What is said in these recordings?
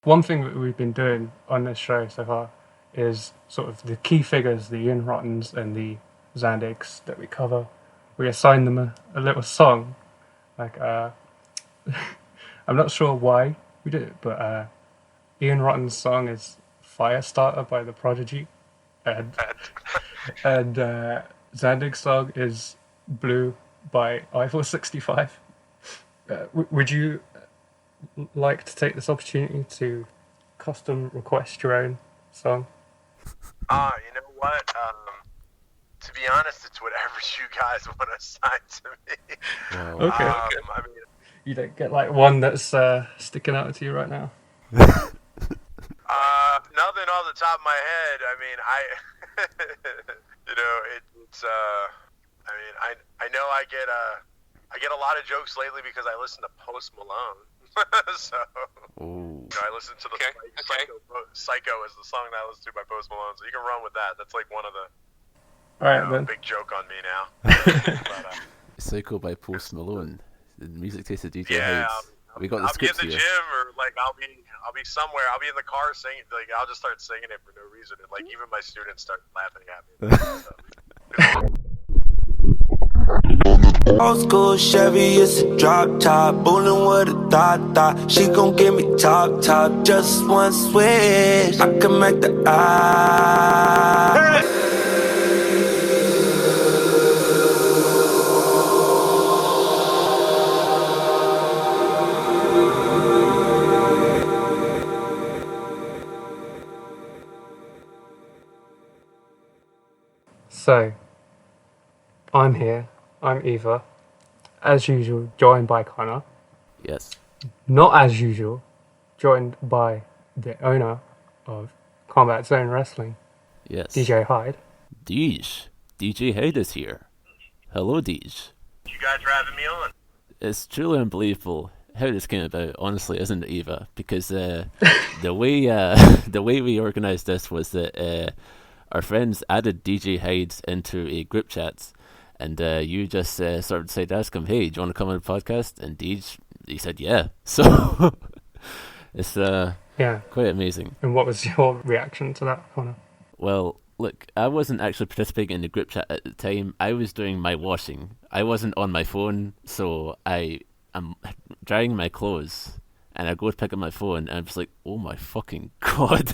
One thing that we've been doing on this show so far is sort of the key figures, the Ian Rottens and the Zandigs that we cover. We assign them a little song. Like, I'm not sure why we did it, but Ian Rotten's song is Firestarter by The Prodigy, and and Zandig's song is Blue by Eiffel 65. Would you like to take this opportunity to custom request your own song? You know what? To be honest, it's whatever you guys want to assign to me. Wow. Okay. I mean, you don't get like one that's sticking out to you right now. Nothing off the top of my head. I mean, I know I get a lot of jokes lately because I listen to Post Malone. So, I listen to the Psycho is the song that I listen to by Post Malone. So you can run with that. That's like one of the big joke on me now. But, Psycho by Post Malone. The music taste of DJ Hyde. We got the scripts here. I'll be in the gym, or like I'll be somewhere. I'll be in the car singing. Like I'll just start singing it for no reason, and like even my students start laughing at me. Old school Chevy, it's a drop top, bullin' with a thought. She gon' give me top, just one switch. I can make the eye. So, I'm here. I'm Eva. As usual, joined by Connor. Yes. Not as usual, joined by the owner of Combat Zone Wrestling. Yes. DJ Hyde. Deej. DJ Hyde is here. Hello, Deej. You guys are having me on. It's truly unbelievable how this came about, honestly, isn't it, Eva? Because the way we organised this was that our friends added DJ Hyde into a group chat, and you just sort of said, ask him, hey, do you want to come on the podcast? And Deej, he said, yeah. So it's quite amazing. And what was your reaction to that, Connor? Well, look, I wasn't actually participating in the group chat at the time. I was doing my washing. I wasn't on my phone, so I'm drying my clothes, and I go to pick up my phone, and I'm just like, oh my fucking God.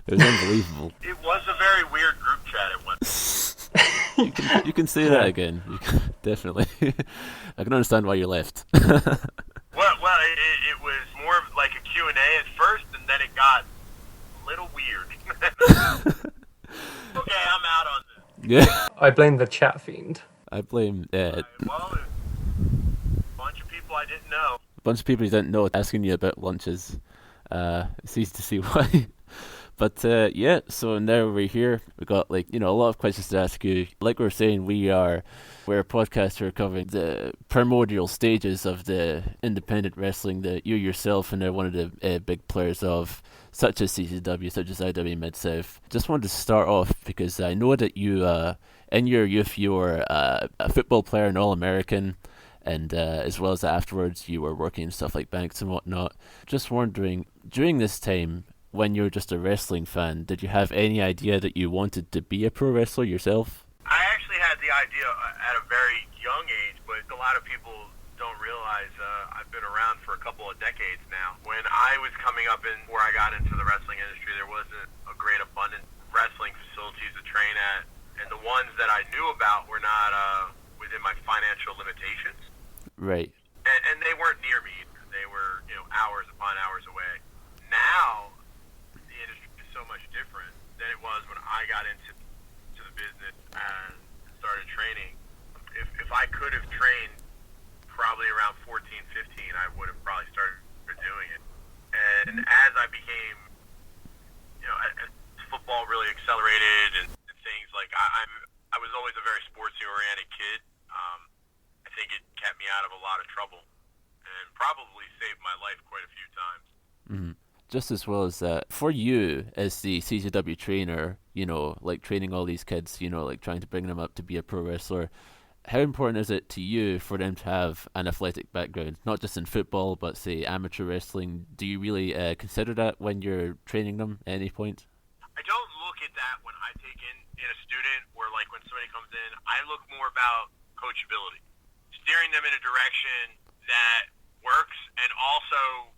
It was unbelievable. It was a very weird group chat at once. You can say that again. Definitely. I can understand why you left. Well, it was more of like a Q&A at first, and then it got a little weird. Okay, I'm out on this. Yeah. I blame the chat fiend. I blame... well, a bunch of people I didn't know. A bunch of people you didn't know asking you about lunches. It's easy to see why. But so now we're here. We got a lot of questions to ask you. Like we were saying, we're a podcast who are covering the primordial stages of the independent wrestling that you yourself and are one of the big players of, such as CCW, such as IW Mid-South. Just wanted to start off because I know that you, in your youth, you were a football player, an All-American, and as well as afterwards, you were working in stuff like banks and whatnot. Just wondering, during this time, when you were just a wrestling fan, did you have any idea that you wanted to be a pro wrestler yourself? I actually had the idea at a very young age, but a lot of people don't realize I've been around for a couple of decades now. When I was coming up in where I got into the wrestling industry, there wasn't a great abundance of wrestling facilities to train at, and the ones that I knew about were not within my financial limitations. Right. And they weren't near me. They were, hours upon hours away. Now, the industry is so much different than it was when I got into the business and started training. If I could have trained probably around 14, 15, I would have probably started doing it. And as I became, as football really accelerated and things like I was always a very sportsy oriented kid. I think it kept me out of a lot of trouble and probably saved my life quite a few times. Mm-hmm. Just as well as that, for you as the CCW trainer, training all these kids, trying to bring them up to be a pro wrestler, how important is it to you for them to have an athletic background, not just in football, but say amateur wrestling? Do you really consider that when you're training them at any point? I don't look at that when I take in a student, or like when somebody comes in. I look more about coachability, steering them in a direction that works, and also,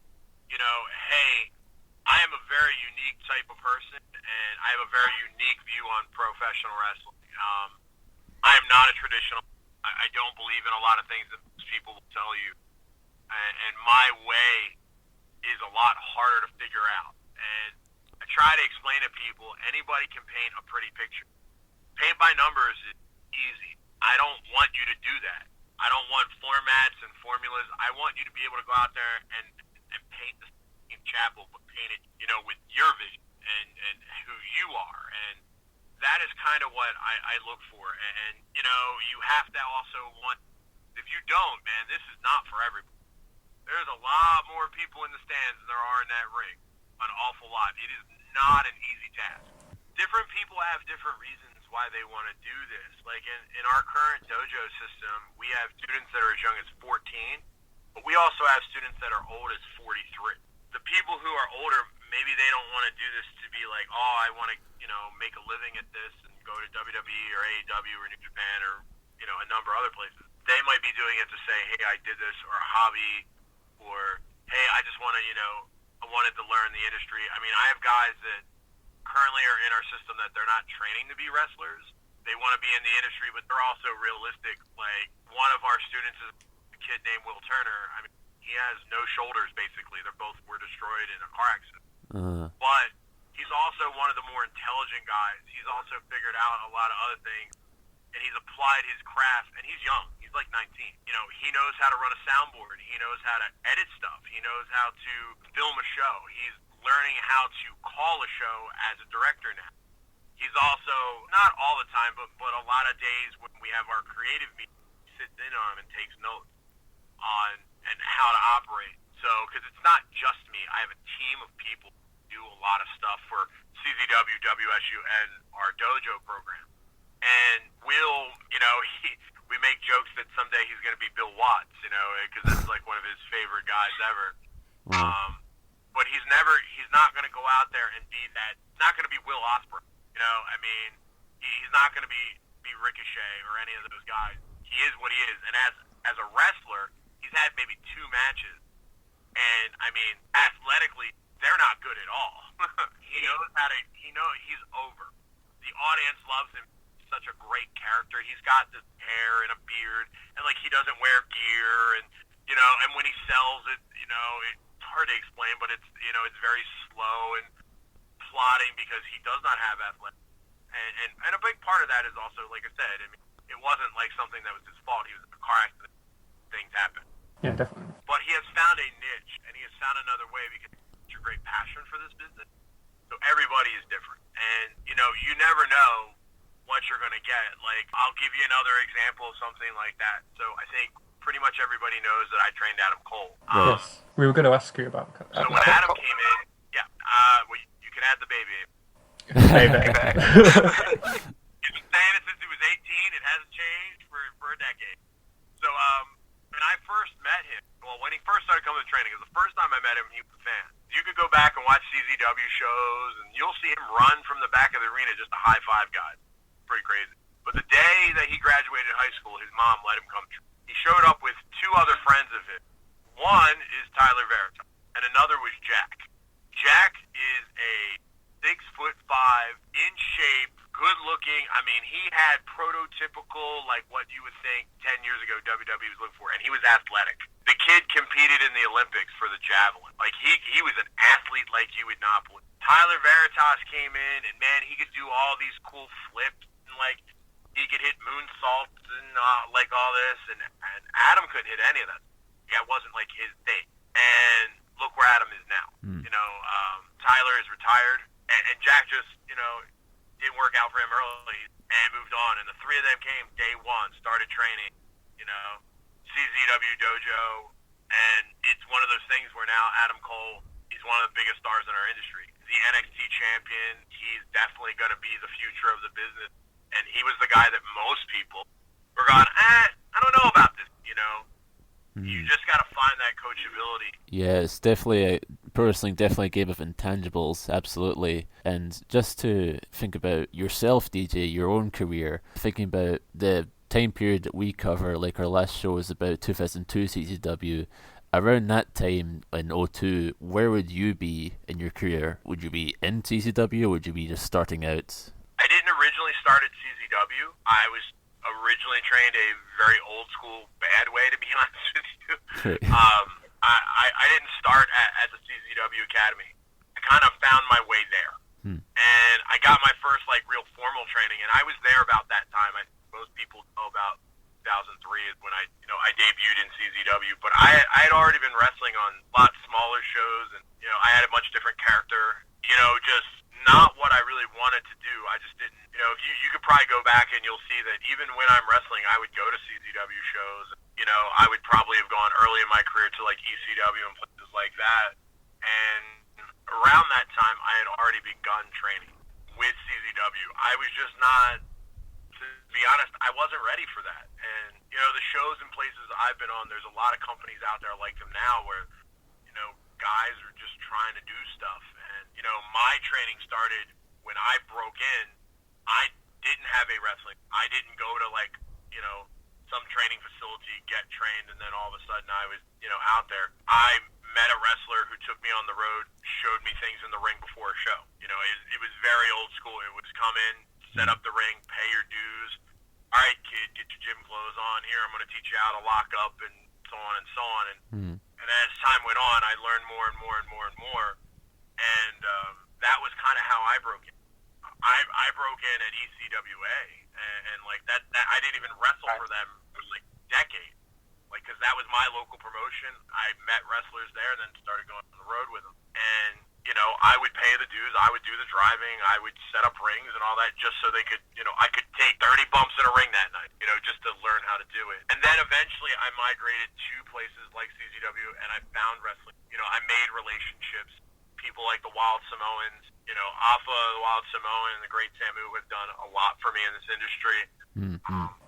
hey, I am a very unique type of person, and I have a very unique view on professional wrestling. I am not a traditional. I don't believe in a lot of things that most people will tell you, and my way is a lot harder to figure out. And I try to explain to people, anybody can paint a pretty picture. Paint by numbers is easy. I don't want you to do that. I don't want formats and formulas. I want you to be able to go out there and paint the chapel, but paint it, with your vision and who you are. And that is kind of what I look for. And, you have to also want, if you don't, man, this is not for everybody. There's a lot more people in the stands than there are in that ring. An awful lot. It is not an easy task. Different people have different reasons why they want to do this. Like in our current dojo system, we have students that are as young as 14, but we also have students that are old as 43. The people who are older, maybe they don't want to do this to be like, oh, I want to, make a living at this and go to WWE or AEW or New Japan or, a number of other places. They might be doing it to say, hey, I did this, or a hobby, or, hey, I just want to, I wanted to learn the industry. I mean, I have guys that currently are in our system that they're not training to be wrestlers. They want to be in the industry, but they're also realistic. Like, one of our students is a kid named Will Turner. I mean, he has no shoulders, basically. Were destroyed in a car accident. But he's also one of the more intelligent guys. He's also figured out a lot of other things, and he's applied his craft, and he's young. He's like 19. He knows how to run a soundboard. He knows how to edit stuff. He knows how to film a show. He's learning how to call a show as a director now. He's also, not all the time, but a lot of days when we have our creative meetings, he sits in on them and takes notes on and how to operate. So, because it's not just me. I have a team of people who do a lot of stuff for CZW, WSU, and our dojo program. And Will, we make jokes that someday he's going to be Bill Watts, because that's like one of his favorite guys ever. But he's not going to go out there and be that. He's not going to be Will Ospreay. He's not going to be Ricochet or any of those guys. He is what he is. And as a wrestler, he's had maybe 2 matches. And, athletically, they're not good at all. He's over. The audience loves him. He's such a great character. He's got this hair and a beard, and, he doesn't wear gear, and, and when he sells it, it's hard to explain, but it's, it's very slow and plotting because he does not have athletics. And a big part of that is also, like I said, it wasn't like something that was his fault. He was in a car accident. Things happen. Yeah, definitely. But he has found a niche, and he has found another way because he has such a great passion for this business. So everybody is different. And, you never know what you're going to get. Like, I'll give you another example of something like that. So I think pretty much everybody knows that I trained Adam Cole. Yes. We were going to ask you about So when Adam came in, you can add the baby. Baby. He's been saying it since he was 18. It hasn't changed for a decade. So, when I first met him, when he first started coming to training, it was the first time I met him, he was a fan. You could go back and watch CZW shows, and you'll see him run from the back of the arena just to high-five guys. Pretty crazy. But the day that he graduated high school, his mom let him come. He showed up with 2 other friends of his. One is Tyler Veritas, and another was Jack. Jack is a 6'5", in shape, good-looking. He had prototypical, like what you would think 10 years ago WWE was looking for, and he was athletic. The kid competed in the Olympics for the javelin. Like, he was an athlete like you would not believe. Tyler Veritas came in, and, man, he could do all these cool flips, and, he could hit moonsaults and, all this, and Adam couldn't hit any of that. Yeah, it wasn't, his thing. And look where Adam is now. Tyler is retired, and Jack just, didn't work out for him early and moved on. And the 3 of them came day 1, started training, CZW Dojo. And it's one of those things where now Adam Cole, he's one of the biggest stars in our industry. He's the NXT champion. He's definitely going to be the future of the business. And he was the guy that most people we're going, I don't know about this, you know. You just got to find that coachability. Yeah, it's definitely pro wrestling, definitely a game of intangibles, absolutely. And just to think about yourself, DJ, your own career, thinking about the time period that we cover, like our last show was about 2002 CZW. Around that time in 02, where would you be in your career? Would you be in CZW or would you be just starting out? I didn't originally start at CZW. I was originally trained a very old school bad way, to be honest with you. I didn't start at the CZW Academy. I kind of found my way there. And I got my first like real formal training, and I was there about that time. Most people know about 2003 is when I debuted in CZW, but I had already been wrestling on a lot smaller shows, and I had a much different character, just not what I really wanted to do. I just didn't, you could probably go back and you'll see that even when I'm wrestling, I would go to CZW shows. I would probably have gone early in my career to like ECW and places like that. And around that time, I had already begun training with CZW. I was just not, to be honest, I wasn't ready for that. And, the shows and places I've been on, there's a lot of companies out there like them now where, guys are just trying to do stuff. And, my training started when I broke in. I didn't have a wrestling. I didn't go to some training facility, get trained, and then all of a sudden I was, out there. I met a wrestler who took me on the road, showed me things in the ring before a show. It was very old school. It was come in, set up the ring, pay your dues. All right, kid, get your gym clothes on. Here, I'm going to teach you how to lock up and so on and so on. And as time went on, I learned more and more and more and more. And that was kind of how I broke in. I broke in at ECWA, and like that, I didn't even wrestle for them for like decades. Because that was my local promotion. I met wrestlers there and then started going on the road with them. And, I would pay the dues. I would do the driving. I would set up rings and all that just so they could, I could take 30 bumps in a ring that night, just to learn how to do it. And then eventually I migrated to places like CZW and I found wrestling. I made relationships. People like the Wild Samoans, Alpha, the Wild Samoan, and the Great Samu have done a lot for me in this industry.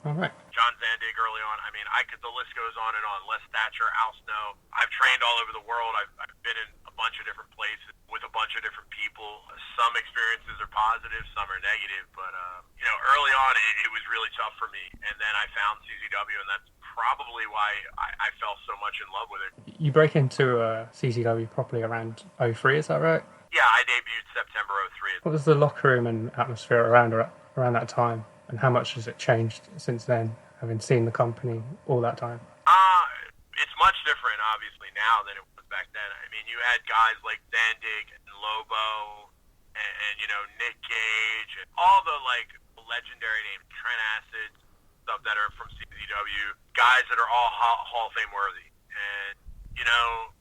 All right. John Zandig early on. I mean, the list goes on and on. Les Thatcher, Al Snow. I've trained all over the world. I've been in a bunch of different places with a bunch of different people. Some experiences are positive, some are negative. But, early on, it was really tough for me. And then I found CZW, and that's probably why I fell so much in love with it. You break into CZW properly around 03, is that right? Yeah, I debuted September 03. What was the locker room and atmosphere around that time? And how much has it changed since then, having seen the company all that time? It's much different, obviously, now than it was back then. I mean, you had guys like Zandig and Lobo and Nick Gage and all the, legendary names, Trent Acid, stuff that are from CZW, guys that are all Hall of Fame worthy. And,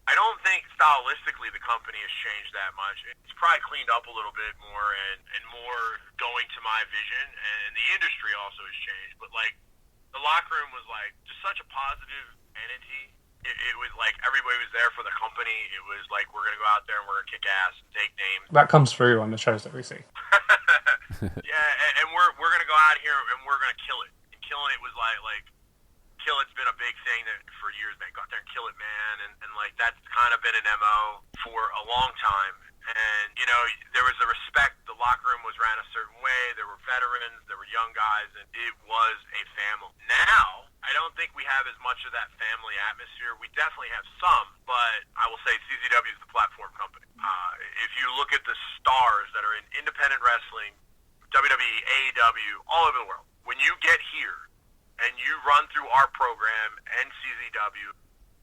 I don't think stylistically the company has changed that much. It's probably cleaned up a little bit more and more going to my vision, and the industry also has changed. But, the locker room was, just such a positive entity. It was everybody was there for the company. It was we're going to go out there and we're going to kick ass and take names. That comes through on the shows that we see. Yeah, and we're going to go out here and we're going to kill it. And killing it was kill it's been a big thing that for years, man. Go out there and kill it, man. And that's kind of been an MO for a long time. And, there was a respect. The locker room was ran a certain way. There were veterans, there were young guys, and it was a family. Now, I don't think we have as much of that family atmosphere. We definitely have some, but I will say CZW is the platform company. If you look at the stars that are in independent wrestling, WWE, AEW, all over the world, when you get here and you run through our program and CZW,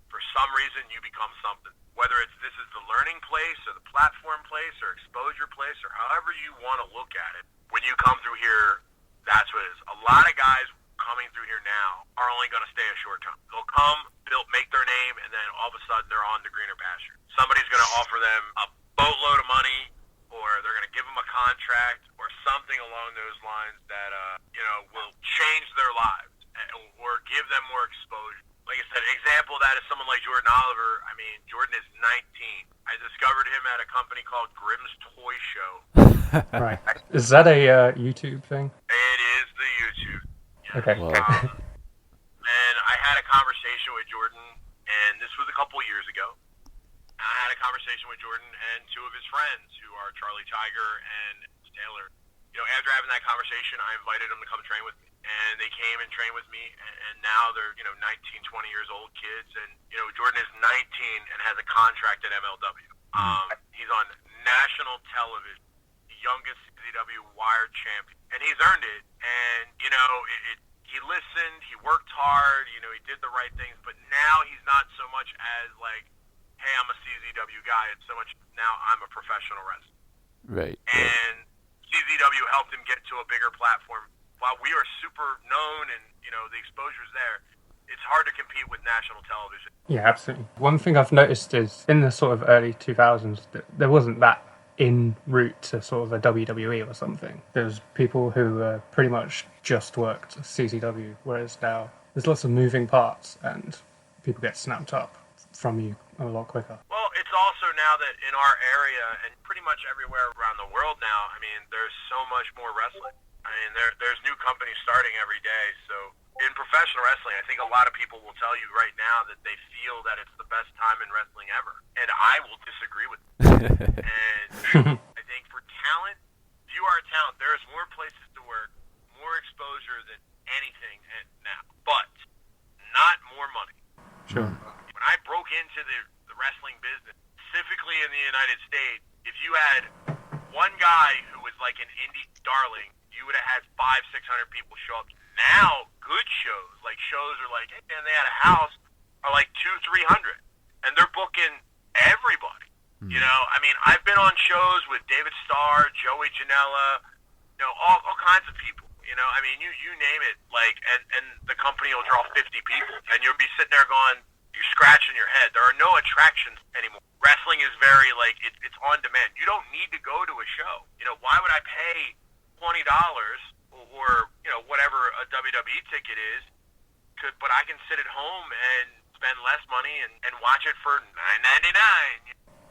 for some reason you become something. Whether this is the learning place or the platform place or exposure place or however you want to look at it, when you come through here, that's what it is. A lot of guys coming through here now are only going to stay a short time. They'll come, they'll make their name, and then all of a sudden they're on the greener pasture. Somebody's going to offer them a boatload of money, or they're going to give them a contract or something along those lines that will change their lives or give them more exposure. Like I said, example of that is someone like Jordan Oliver. I mean, Jordan is 19. I discovered him at a company called Grimm's Toy Show. Right. Is that a YouTube thing? It is the YouTube. Yeah. Okay. Wow. conversation with Jordan, and this was a couple years ago. I had a conversation with Jordan and two of his friends, who are Charlie Tiger and Taylor. After having that conversation, I invited them to come train with me. And they came and trained with me, and now they're, 19, 20 years old kids. And, Jordan is 19 and has a contract at MLW. He's on national television, the youngest CZW Wired champion. And he's earned it. And, he listened, he worked hard, he did the right things. But now he's not so much as like, hey, I'm a CZW guy. It's so much now I'm a professional wrestler. Right. And CZW helped him get to a bigger platform. While we are super known and, the exposure's there, it's hard to compete with national television. Yeah, absolutely. One thing I've noticed is in the sort of early 2000s, there wasn't that in route to sort of a WWE or something. There's people who pretty much just worked CZW, whereas now there's lots of moving parts and people get snapped up from you a lot quicker. Well, it's also now that in our area and pretty much everywhere around the world now, there's so much more wrestling. There's new companies starting every day. So in professional wrestling, I think a lot of people will tell you right now that they feel that it's the best time in wrestling ever. And I will disagree with them. And I think for talent, if you are a talent, there's more places to work, more exposure than anything now. But not more money. Sure. When I broke into the wrestling business, specifically in the United States, if you had one guy who was like an indie darling, you would have had 500-600 people show up. Now, good shows, like shows are like, hey man, they had a house, are like 200-300, and they're booking everybody. I've been on shows with David Starr, Joey Janela, all kinds of people. You name it, like, and the company will draw 50 people, and you'll be sitting there going, you're scratching your head. There are no attractions anymore. Wrestling is very, like, it's on demand. You don't need to go to a show. Why would I pay $20 or, whatever a WWE ticket is, but I can sit at home and spend less money and watch it for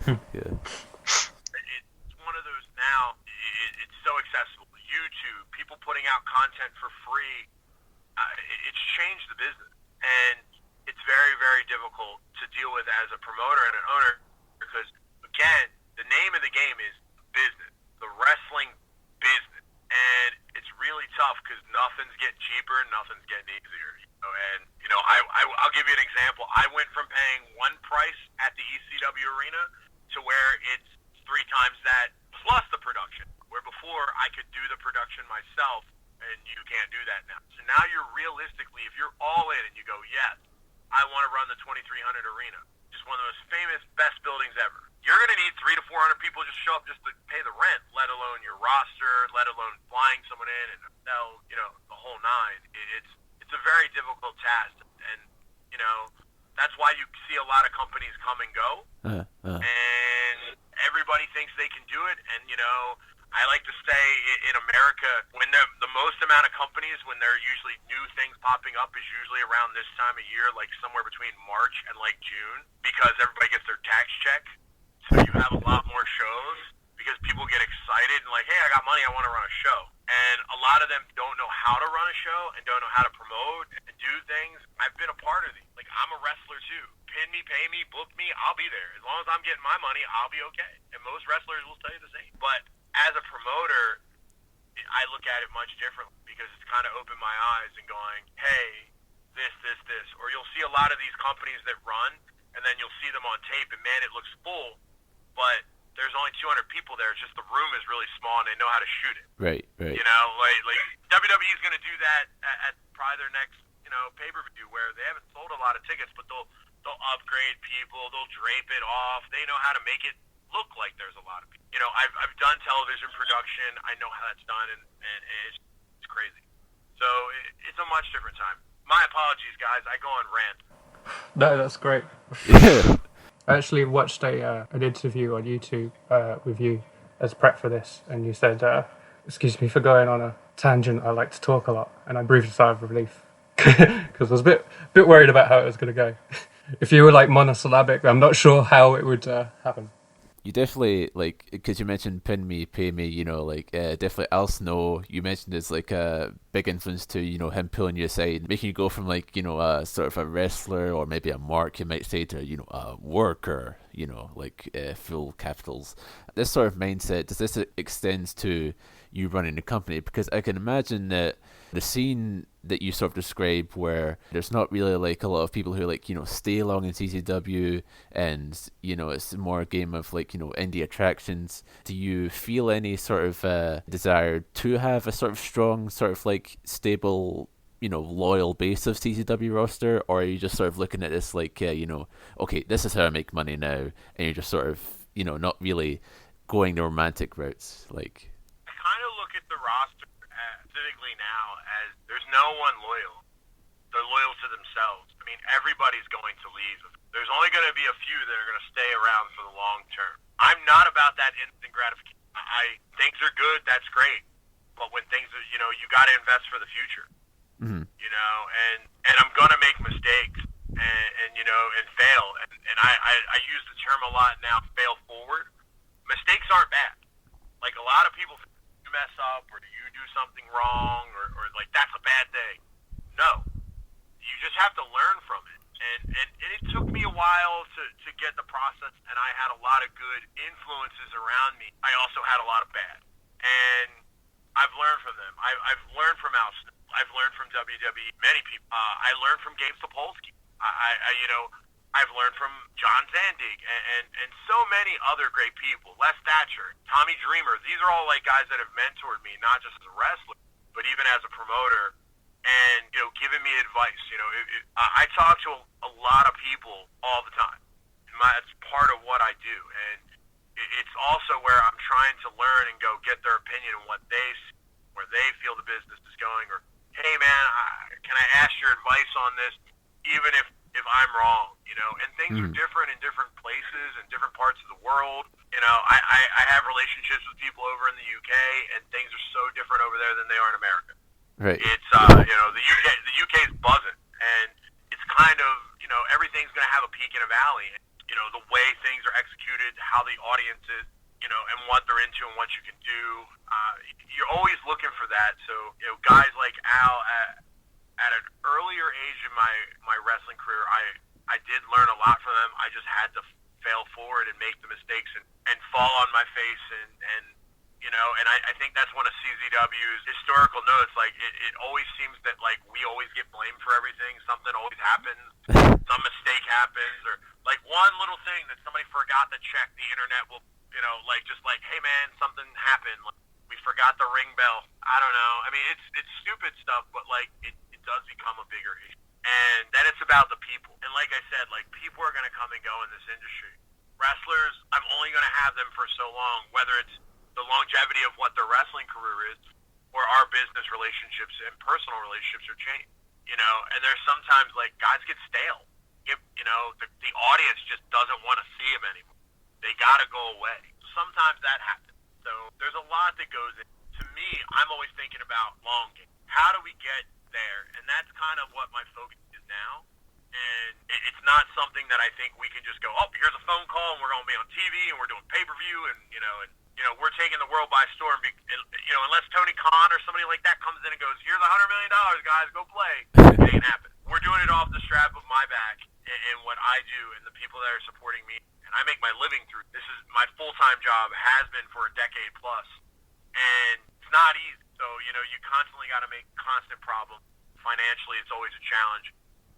$9.99. Yeah. It's one of those now, it's so accessible. YouTube, people putting out content for free, it's changed the business. And it's very, very difficult to deal with as a promoter and an owner because, again, the name of the game is business, the wrestling business. And it's really tough because nothing's getting cheaper, nothing's getting easier. I'll give you an example. I went from paying one price at the ECW arena to where it's 3 times that plus the production, where before I could do the production myself, and you can't do that now. So now you're realistically, if you're all in and you go, yes, I want to run the 2300 arena, just one of the most famous, best buildings ever. You're going to need 300 to 400 people just show up just to pay the rent, let alone your roster, let alone flying someone in and hotel, the whole nine. It's a very difficult task, and that's why you see a lot of companies come and go, and everybody thinks they can do it. And I like to say in America, when the most amount of companies, when there are usually new things popping up, is usually around this time of year, like somewhere between March and like June, because everybody gets their tax check. So you have a lot more shows because people get excited and like, hey, I got money, I want to run a show. And a lot of them don't know how to run a show and don't know how to promote and do things. I've been a part of these. Like, I'm a wrestler too. Pin me, pay me, book me, I'll be there. As long as I'm getting my money, I'll be okay. And most wrestlers will tell you the same. But as a promoter, I look at it much differently because it's kind of opened my eyes and going, hey, this. Or you'll see a lot of these companies that run, and then you'll see them on tape, and man, it looks full, but there's only 200 people there. It's just the room is really small, and they know how to shoot it. Right. Like WWE is going to do that at probably their next, pay-per-view, where they haven't sold a lot of tickets, but they'll upgrade people, they'll drape it off, they know how to make it look like there's a lot of people. I've done television production, I know how that's done, and it's crazy. So it's a much different time. My apologies, guys, I go on rant. No, that's great. I actually watched an interview on YouTube with you as prep for this, and you said, excuse me for going on a tangent, I like to talk a lot, and I breathed a sigh of relief because I was a bit worried about how it was going to go. If you were like monosyllabic, I'm not sure how it would happen. You definitely, like, because you mentioned pin me, pay me, definitely Al Snow, you mentioned is like a big influence to, him pulling you aside, making you go from like, sort of a wrestler or maybe a mark, you might say, to, a worker, full capitals. This sort of mindset, does this extend to you running the company? Because I can imagine that the scene that you sort of describe where there's not really like a lot of people who like, stay long in CCW and, it's more a game of like, indie attractions. Do you feel any sort of desire to have a sort of strong, sort of like stable, loyal base of CCW roster? Or are you just sort of looking at this like, okay, this is how I make money now. And you're just sort of, not really going the romantic routes, like... I kind of look at the roster specifically now as there's no one loyal. They're loyal to themselves. I mean, everybody's going to leave. There's only going to be a few that are going to stay around for the long term. I'm not about that instant gratification. Things are good, that's great. But when things are, you got to invest for the future. Mm-hmm. And I'm going to make mistakes and fail. And I use the term a lot now, fail forward. Mistakes aren't bad. Like a lot of people mess up or you do something wrong or like that's a bad thing. No. You just have to learn from it. And it took me a while to get the process, and I had a lot of good influences around me. I also had a lot of bad. And I've learned from them. I've learned from Alston. I've learned from WWE, many people. I learned from Gabe Sapolsky. I've learned from John Zandig and so many other great people. Les Thatcher, Tommy Dreamer. These are all like guys that have mentored me, not just as a wrestler, but even as a promoter, and giving me advice. I talk to a lot of people all the time. It's part of what I do, and it's also where I'm trying to learn and go get their opinion on what they see, where they feel the business is going, or hey man, can I ask your advice on this, even if I'm wrong, and things are different in different places and different parts of the world. I have relationships with people over in the UK, and things are so different over there than they are in America. Right. It's, the UK's buzzing, and it's kind of, everything's going to have a peak and a valley. The way things are executed, how the audience is, and what they're into and what you can do. You're always looking for that. So, guys like Al, at an earlier age in my wrestling career, I did learn a lot from them. I just had to fail forward and make the mistakes and fall on my face and I think that's one of CZW's historical notes. Like it always seems that like we always get blamed for everything. Something always happens. Some mistake happens, or like one little thing that somebody forgot to check. The internet will, just like, hey man, something happened. Like, we forgot the ring bell. I don't know. I mean, it's stupid stuff, but like it does become a bigger issue. And then it's about the people. And like I said, like people are going to come and go in this industry. Wrestlers, I'm only going to have them for so long, whether it's the longevity of what their wrestling career is or our business relationships and personal relationships are changed. And there's sometimes like guys get stale. The audience just doesn't want to see them anymore. They got to go away. Sometimes that happens. So there's a lot that goes in. To me, I'm always thinking about long game. How do we get there? And that's kind of what my focus is now. And it's not something that I think we can just go, oh, here's a phone call and we're going to be on TV and we're doing pay-per-view and we're taking the world by storm. Unless Tony Khan or somebody like that comes in and goes, here's $100 million, guys, go play. It ain't happen. We're doing it off the strap of my back and what I do and the people that are supporting me. And I make my living through. This is my full-time job, has been for a decade plus. And it's not easy. So, you constantly got to make constant problems. Financially, it's always a challenge.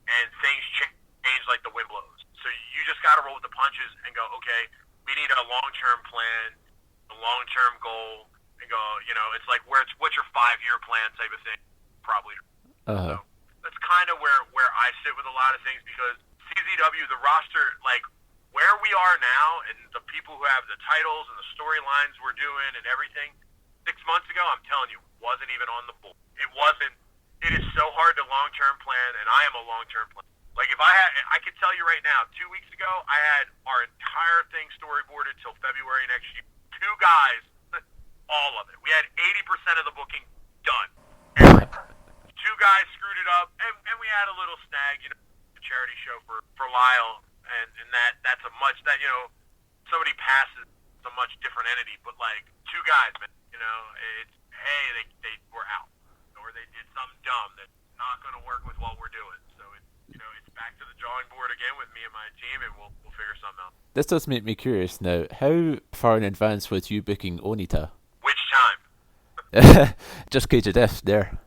And things change like the wind blows. So you just got to roll with the punches and go, okay, we need a long-term plan, a long-term goal, and go, it's like what's your 5-year plan type of thing, probably. So that's kind of where I sit with a lot of things, because CZW, the roster, like where we are now and the people who have the titles and the storylines we're doing and everything, 6 months ago, I'm telling you, wasn't even on the board. It wasn't. It is so hard to long-term plan, and I am a long-term plan. Like if I could tell you right now, 2 weeks ago, I had our entire thing storyboarded till February next year. 2 guys, all of it. We had 80% of the booking done. And 2 guys screwed it up, and we had a little snag, the charity show for Lyle, and that's a much that, somebody passes a much different entity, but like two guys, man. You know, it's hey, they were out, or they did something dumb that's not going to work with what we're doing. So it's it's back to the drawing board again with me and my team, and we'll figure something out. This does make me curious now. How far in advance was you booking Onita? Which time? Just Cage of Death there.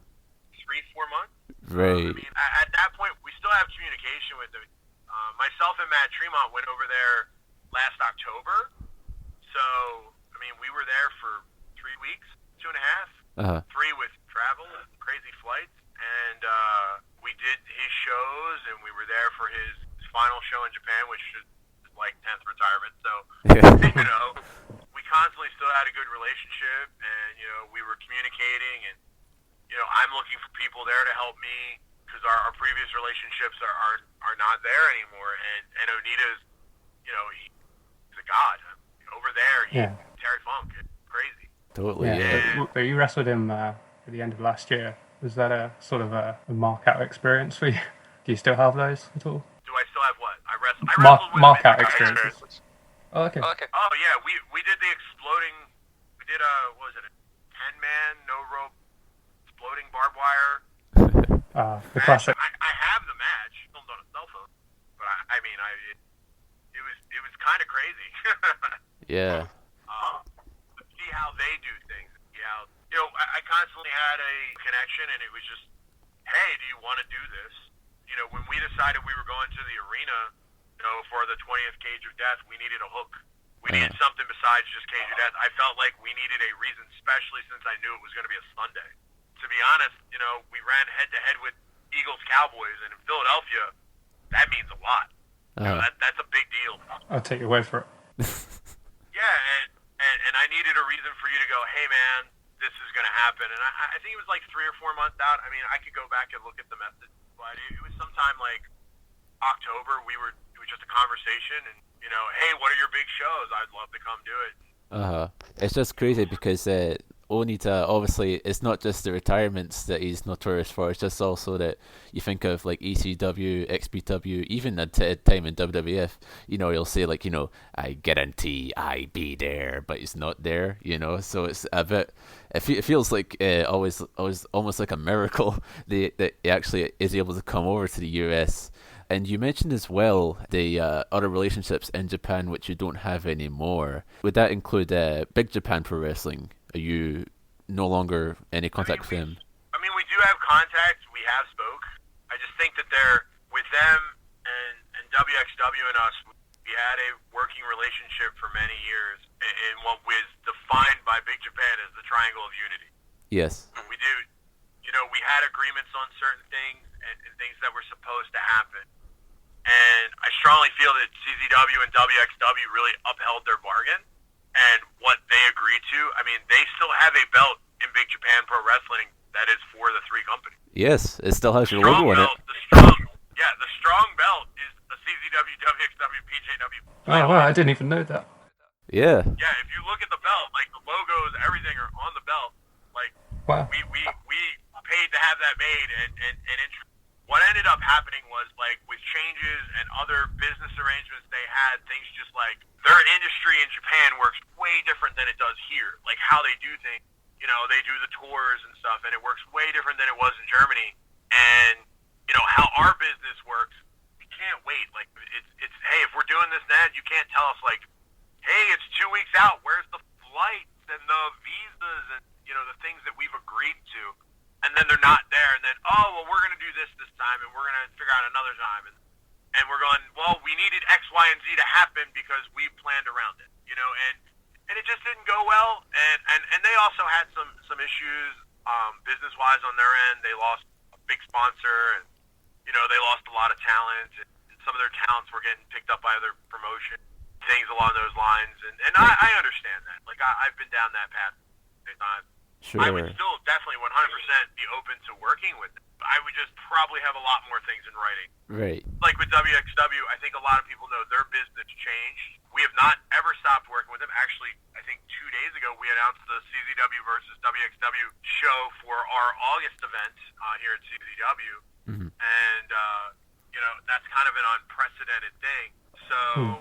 3-4 months. Right. I mean, at that point, we still have communication with them. Myself and Matt Tremont went over there last October. So, I mean, we were there for 3 weeks, 2.5, 3 with travel and crazy flights. And we did his shows, and we were there for his final show in Japan, which is like 10th retirement. So, we constantly still had a good relationship, and, we were communicating, and, I'm looking for people there to help me, because our previous relationships are not there anymore, and Onita's, he's a god. Over there, Terry Funk, it's crazy. Totally, But you wrestled him at the end of last year. Was that a sort of a mark-out experience for you? Do you still have those at all? Do I still have what? I wrestled with mark-out experiences. Oh, okay. Oh, yeah, we did the exploding, we did what was it, a 10-man, no-rope, exploding barbed wire. The classic. I have the match, filmed on a cell phone, but it was kind of crazy. Yeah. See how they do things. I constantly had a connection, and it was just, hey, do you want to do this? When we decided we were going to the arena, for the 20th Cage of Death, we needed a hook. We needed something besides just Cage of Death. I felt like we needed a reason, especially since I knew it was going to be a Sunday. To be honest, we ran head-to-head with Eagles Cowboys, and in Philadelphia, that means a lot. That's a big deal. I'll take your word for it. Yeah, and I needed a reason for you to go, hey, man, this is going to happen. And I think it was like 3 or 4 months out. I mean, I could go back and look at the message, but it was sometime like October. It was just a conversation, and, hey, what are your big shows? I'd love to come do it. It's just crazy because Onita, obviously, it's not just the retirements that he's notorious for. It's just also that you think of like ECW, XPW, even at time in WWF. He'll say like, I guarantee I be there, but he's not there. So it's a bit. It feels like always almost like a miracle that he actually is able to come over to the US. And you mentioned as well the other relationships in Japan which you don't have anymore. Would that include Big Japan Pro Wrestling? Are you no longer any contact with them? I mean, we do have contact. We have spoke. I just think that they're with them and WXW and us. We had a working relationship for many years in what was defined by Big Japan as the Triangle of Unity. Yes. We do. We had agreements on certain things and things that were supposed to happen. And I strongly feel that CZW and WXW really upheld their bargain and what they agreed to. I mean, they still have a belt in Big Japan Pro Wrestling that is for the 3 companies. Yes, it still has your logo on it. The strong belt is a CZW, WXW, PJW. Oh, wow, I didn't even know that. Yeah. Yeah, if you look at the belt, like the logos, everything are on the belt. Like, wow. We paid to have that made, and what ended up happening was, like, with changes and other business arrangements they had, things just like, their industry in Japan works way different than it does here. Like, how they do things, they do the tours and stuff, and it works way different than it was in Germany. And, how our business works, we can't wait. Like, it's hey, if we're doing this now, you can't tell us, like, hey, it's 2 weeks out, where's the flights and the visas and, the things that we've agreed to. And then they're not there, and then, we're going to do this time, and we're going to figure out another time. And we're going, well, we needed X, Y, and Z to happen because we planned around it, and it just didn't go well. And they also had some issues business-wise on their end. They lost a big sponsor, and, they lost a lot of talent, and some of their talents were getting picked up by other promotions, things along those lines. And I understand that. Like, I've been down that path many times. Sure. I would still definitely 100% be open to working with them. I would just probably have a lot more things in writing. Right. Like with WXW, I think a lot of people know their business changed. We have not ever stopped working with them. Actually, I think 2 days ago we announced the CZW versus WXW show for our August event here at CZW. Mm-hmm. And, that's kind of an unprecedented thing. So...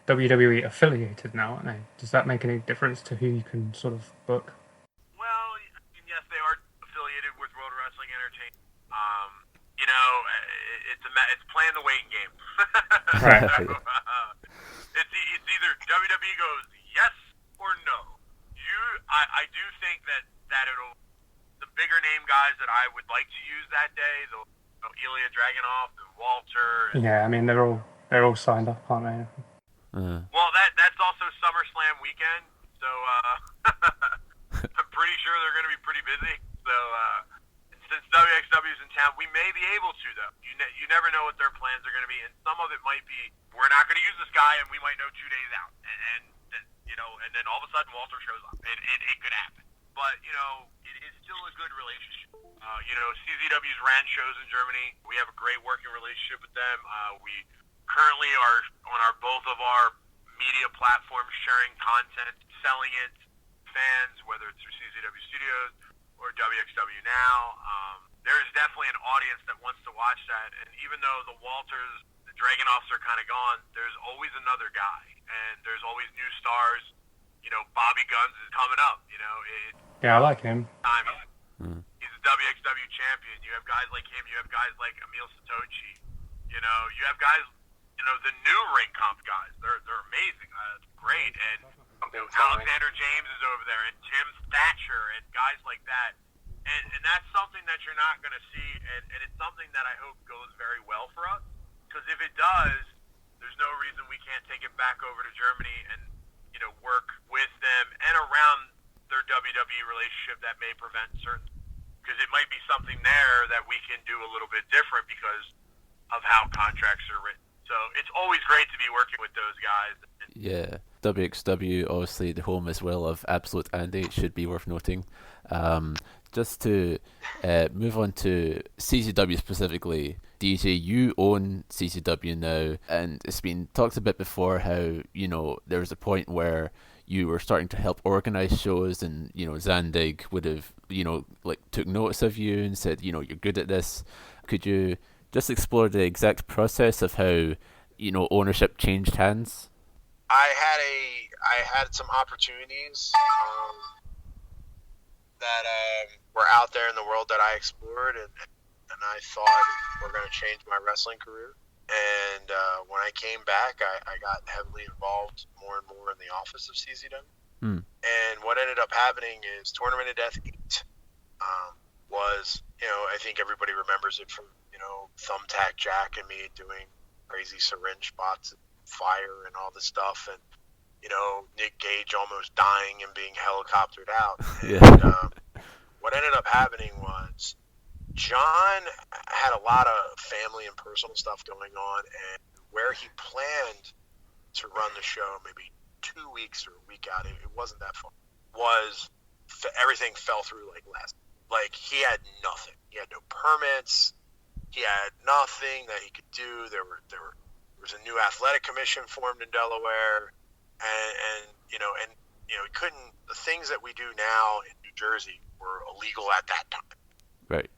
WWE affiliated now, aren't they? Does that make any difference to who you can sort of book? Well, yes, they are affiliated with World Wrestling Entertainment. You know, it's playing the waiting game. Right. So, it's either WWE goes yes or no. I do think that the bigger name guys that I would like to use that day, Ilya Dragunov and Walter. Yeah, I mean they're all signed up, aren't they? Well, that's also SummerSlam weekend, so I'm pretty sure they're going to be pretty busy. So since WXW is in town, we may be able to, though. You never know what their plans are going to be, and some of it might be we're not going to use this guy, and we might know 2 days out, and then all of a sudden Walter shows up, and it could happen. But it is still a good relationship. CZW's ran shows in Germany. We have a great working relationship with them. We currently are on both of our media platforms sharing content, selling it to fans, whether it's through CZW Studios or WXW Now. There is definitely an audience that wants to watch that, and even though the Walters, the Dragunovs are kind of gone, there's always another guy, and there's always new stars. Bobby Guns is coming up. Yeah, I like him. He's a WXW champion. You have guys like him. You have guys like Emil Satochi. You have guys. The new ring comp guys. They're amazing. It's great. And Alexander James is over there, and Tim Thatcher, and guys like that. And that's something that you're not going to see, and it's something that I hope goes very well for us. Because if it does, there's no reason we can't take it back over to Germany and work with them and around their WWE relationship that may prevent certain. Because it might be something there that we can do a little bit different because of how contracts are written. So it's always great to be working with those guys. Yeah, WXW, obviously the home as well of Absolute Andy, should be worth noting. Just to move on to CZW specifically, DJ, you own CZW now, and it's been talked a bit before how, there was a point where you were starting to help organize shows, and, Zandig would have, took notice of you and said, you're good at this. Could you just explore the exact process of how, ownership changed hands? I had some opportunities that were out there in the world that I explored, and I thought were going to change my wrestling career. And when I came back, I got heavily involved more and more in the office of CZW. And what ended up happening is Tournament of Death 8 was, I think everybody remembers it from, Thumbtack Jack and me doing crazy syringe spots and fire and all this stuff. And, Nick Gage almost dying and being helicoptered out. And what ended up happening was John had a lot of family and personal stuff going on, and where he planned to run the show maybe 2 weeks or a week out, it wasn't that far, everything fell through like he had nothing. He had no permits. He had nothing that he could do. There was a new athletic commission formed in Delaware, and he couldn't. The things that we do now in New Jersey were illegal at that time. Right.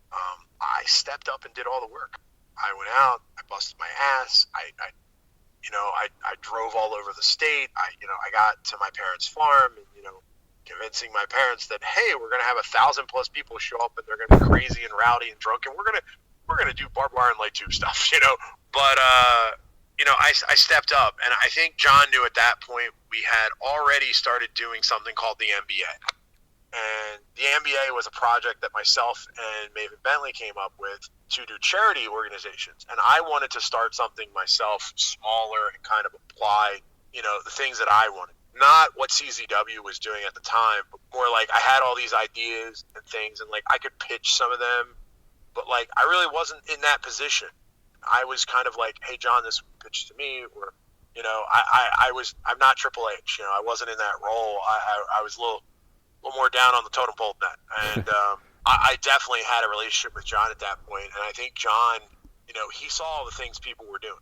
I stepped up and did all the work. I went out. I busted my ass. I drove all over the state. I got to my parents' farm, and convincing my parents that, hey, we're gonna have 1,000+ people show up, and they're gonna be crazy and rowdy and drunk, and we're gonna do barbed wire and light tube stuff, But I stepped up, and I think John knew at that point we had already started doing something called the MBA. And the MBA was a project that myself and Maven Bentley came up with to do charity organizations. And I wanted to start something myself, smaller, and kind of apply, the things that I wanted. Not what CZW was doing at the time, but more like I had all these ideas and things, and I could pitch some of them, but I really wasn't in that position. I was kind of like, hey, John, this pitched to me, or, I'm not Triple H, I wasn't in that role. I was a little more down on the totem pole than that. And I definitely had a relationship with John at that point. And I think John, he saw all the things people were doing.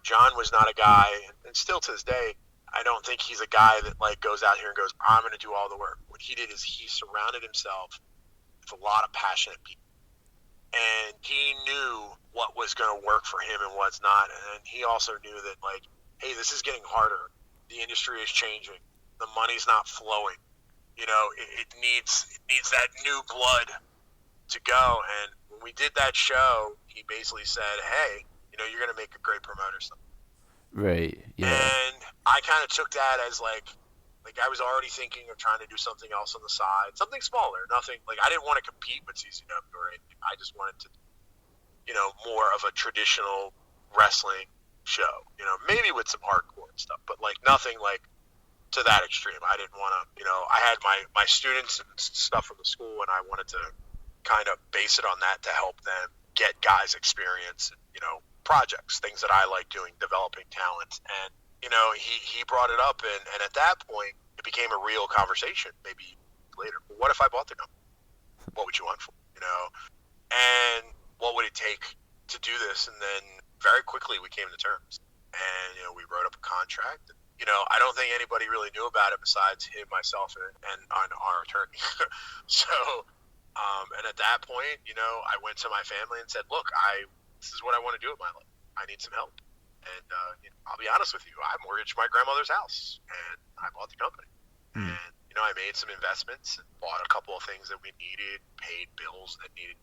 John was not a guy, and still to this day, I don't think he's a guy that goes out here and goes, I'm going to do all the work. What he did is he surrounded himself with a lot of passionate people. And he knew what was going to work for him and what's not. And he also knew that hey, this is getting harder. The industry is changing. The money's not flowing. You know, it needs that new blood to go. And when we did that show, he basically said, hey, you know, you're going to make a great promoter. Right, yeah. And I kind of took that as like I was already thinking of trying to do something else on the side, something smaller, nothing, like I didn't want to compete with CCW or anything. I just wanted to, you know, more of a traditional wrestling show, you know, maybe with some hardcore and stuff, but like nothing like to that extreme. I didn't want to, you know, I had my students and stuff from the school, and I wanted to kind of base it on that to help them get guys experience, you know, projects, things that I like doing, developing talent. And, you know, he brought it up, and at that point, it became a real conversation maybe later. What if I bought the company? What would you want for it? You know? And what would it take to do this? And then very quickly we came to terms. And, you know, we wrote up a contract. And, you know, I don't think anybody really knew about it besides him, myself, and our attorney. So, and at that point, you know, I went to my family and said, look, this is what I want to do with my life. I need some help. And you know, I'll be honest with you, I mortgaged my grandmother's house, and I bought the company. And, you know, I made some investments and bought a couple of things that we needed, paid bills that needed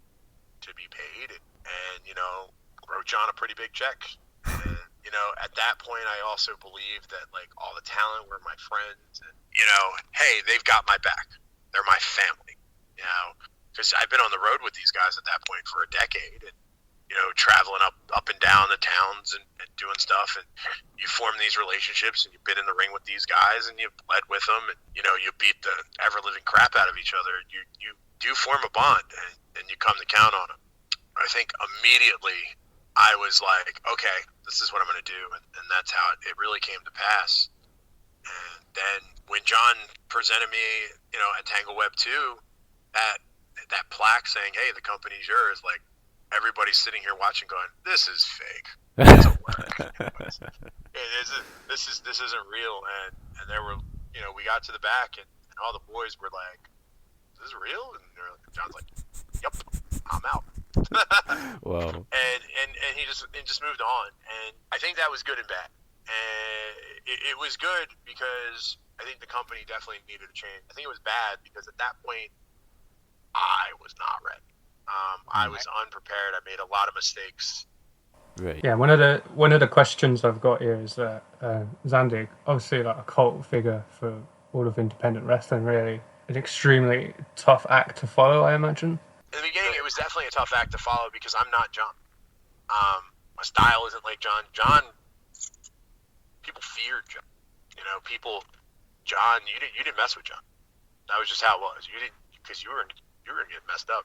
to be paid, and you know, wrote John a pretty big check. And, you know, at that point, I also believed that, like, all the talent were my friends, and, you know, hey, they've got my back. They're my family, you know, because I've been on the road with these guys at that point for a decade, and, you know, traveling up and down the towns and doing stuff, and you form these relationships, and you've been in the ring with these guys, and you've bled with them, and, you know, you beat the ever-living crap out of each other. You do form a bond, and you come to count on them. I think immediately I was like, okay, this is what I'm going to do, and that's how it really came to pass. And then when John presented me, you know, at Tangle Web 2, that plaque saying, hey, the company's yours, like, everybody's sitting here watching going, this is fake. It doesn't work. This isn't real. And there were, you know, we got to the back, and all the boys were like, is this real? And John's like, yep, I'm out. Wow. And he just moved on. And I think that was good and bad. And it was good because I think the company definitely needed a change. I think it was bad because at that point, I was not ready. I was unprepared. I made a lot of mistakes. Right. Yeah, one of the questions I've got here is that Zandig, obviously like a cult figure for all of independent wrestling, really an extremely tough act to follow, I imagine. In the beginning, it was definitely a tough act to follow because I'm not John. My style isn't like John. People feared John. You know, John, you didn't mess with John. That was just how it was. You didn't, because you were gonna get messed up.